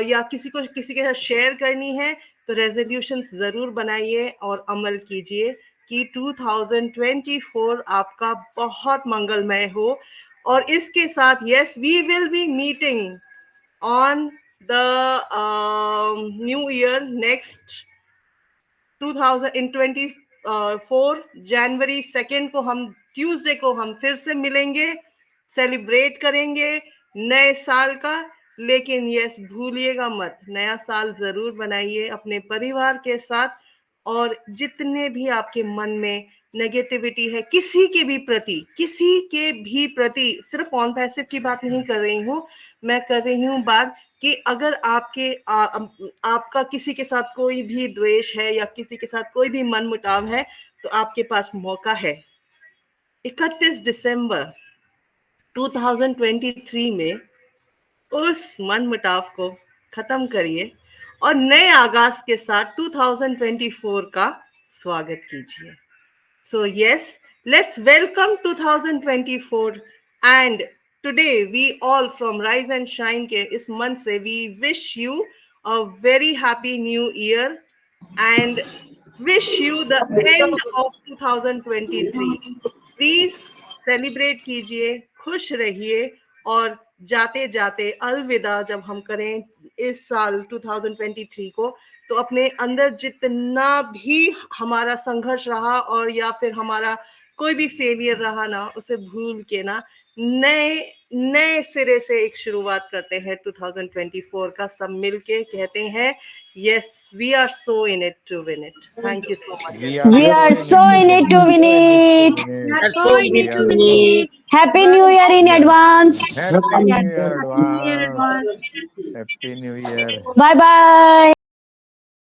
या किसी के साथ शेयर करनी है। तो रेजोल्यूशंस जरूर बनाइए और अमल कीजिए कि 2024 आपका बहुत मंगलमय हो। और इसके साथ yes, we will be meeting on the new year next 2024 जनवरी 2 को, हम ट्यूसडे को हम फिर से मिलेंगे, सेलिब्रेट करेंगे नए साल का। लेकिन यस, भूलिएगा मत, नया साल जरूर बनाइए अपने परिवार के साथ। और जितने भी आपके मन में नेगेटिविटी है किसी के भी प्रति, सिर्फ ऑन पैसिव की बात नहीं कर रही हूँ, मैं कर रही हूँ बात कि अगर आपका किसी के साथ कोई भी द्वेष है या किसी के साथ कोई भी मनमुटाव है, तो आपके पास मौका है। 31 दिसंबर 2023 में उस मनमुटाव को खत्म करिए और नए आगाज के साथ 2024 का स्वागत कीजिए। So yes, let's welcome 2024, and today we all from Rise and Shine के इस मंच से we wish you a very happy new year and wish you the end of 2023. Please celebrate कीजिए, खुश रहिए, और जाते जाते अलविदा जब हम करें इस साल 2023 को, तो अपने अंदर जितना भी हमारा संघर्ष रहा और या फिर हमारा कोई भी फेलियर रहा ना, उसे भूल के ना नए सिरे से एक शुरुआत करते हैं 2024 का। सब मिलके कहते हैं yes, we are so in it to win it. Thank you so much. We are so in it to win it. Happy New Year in advance. Happy New Year advance. Happy New Year. Bye bye.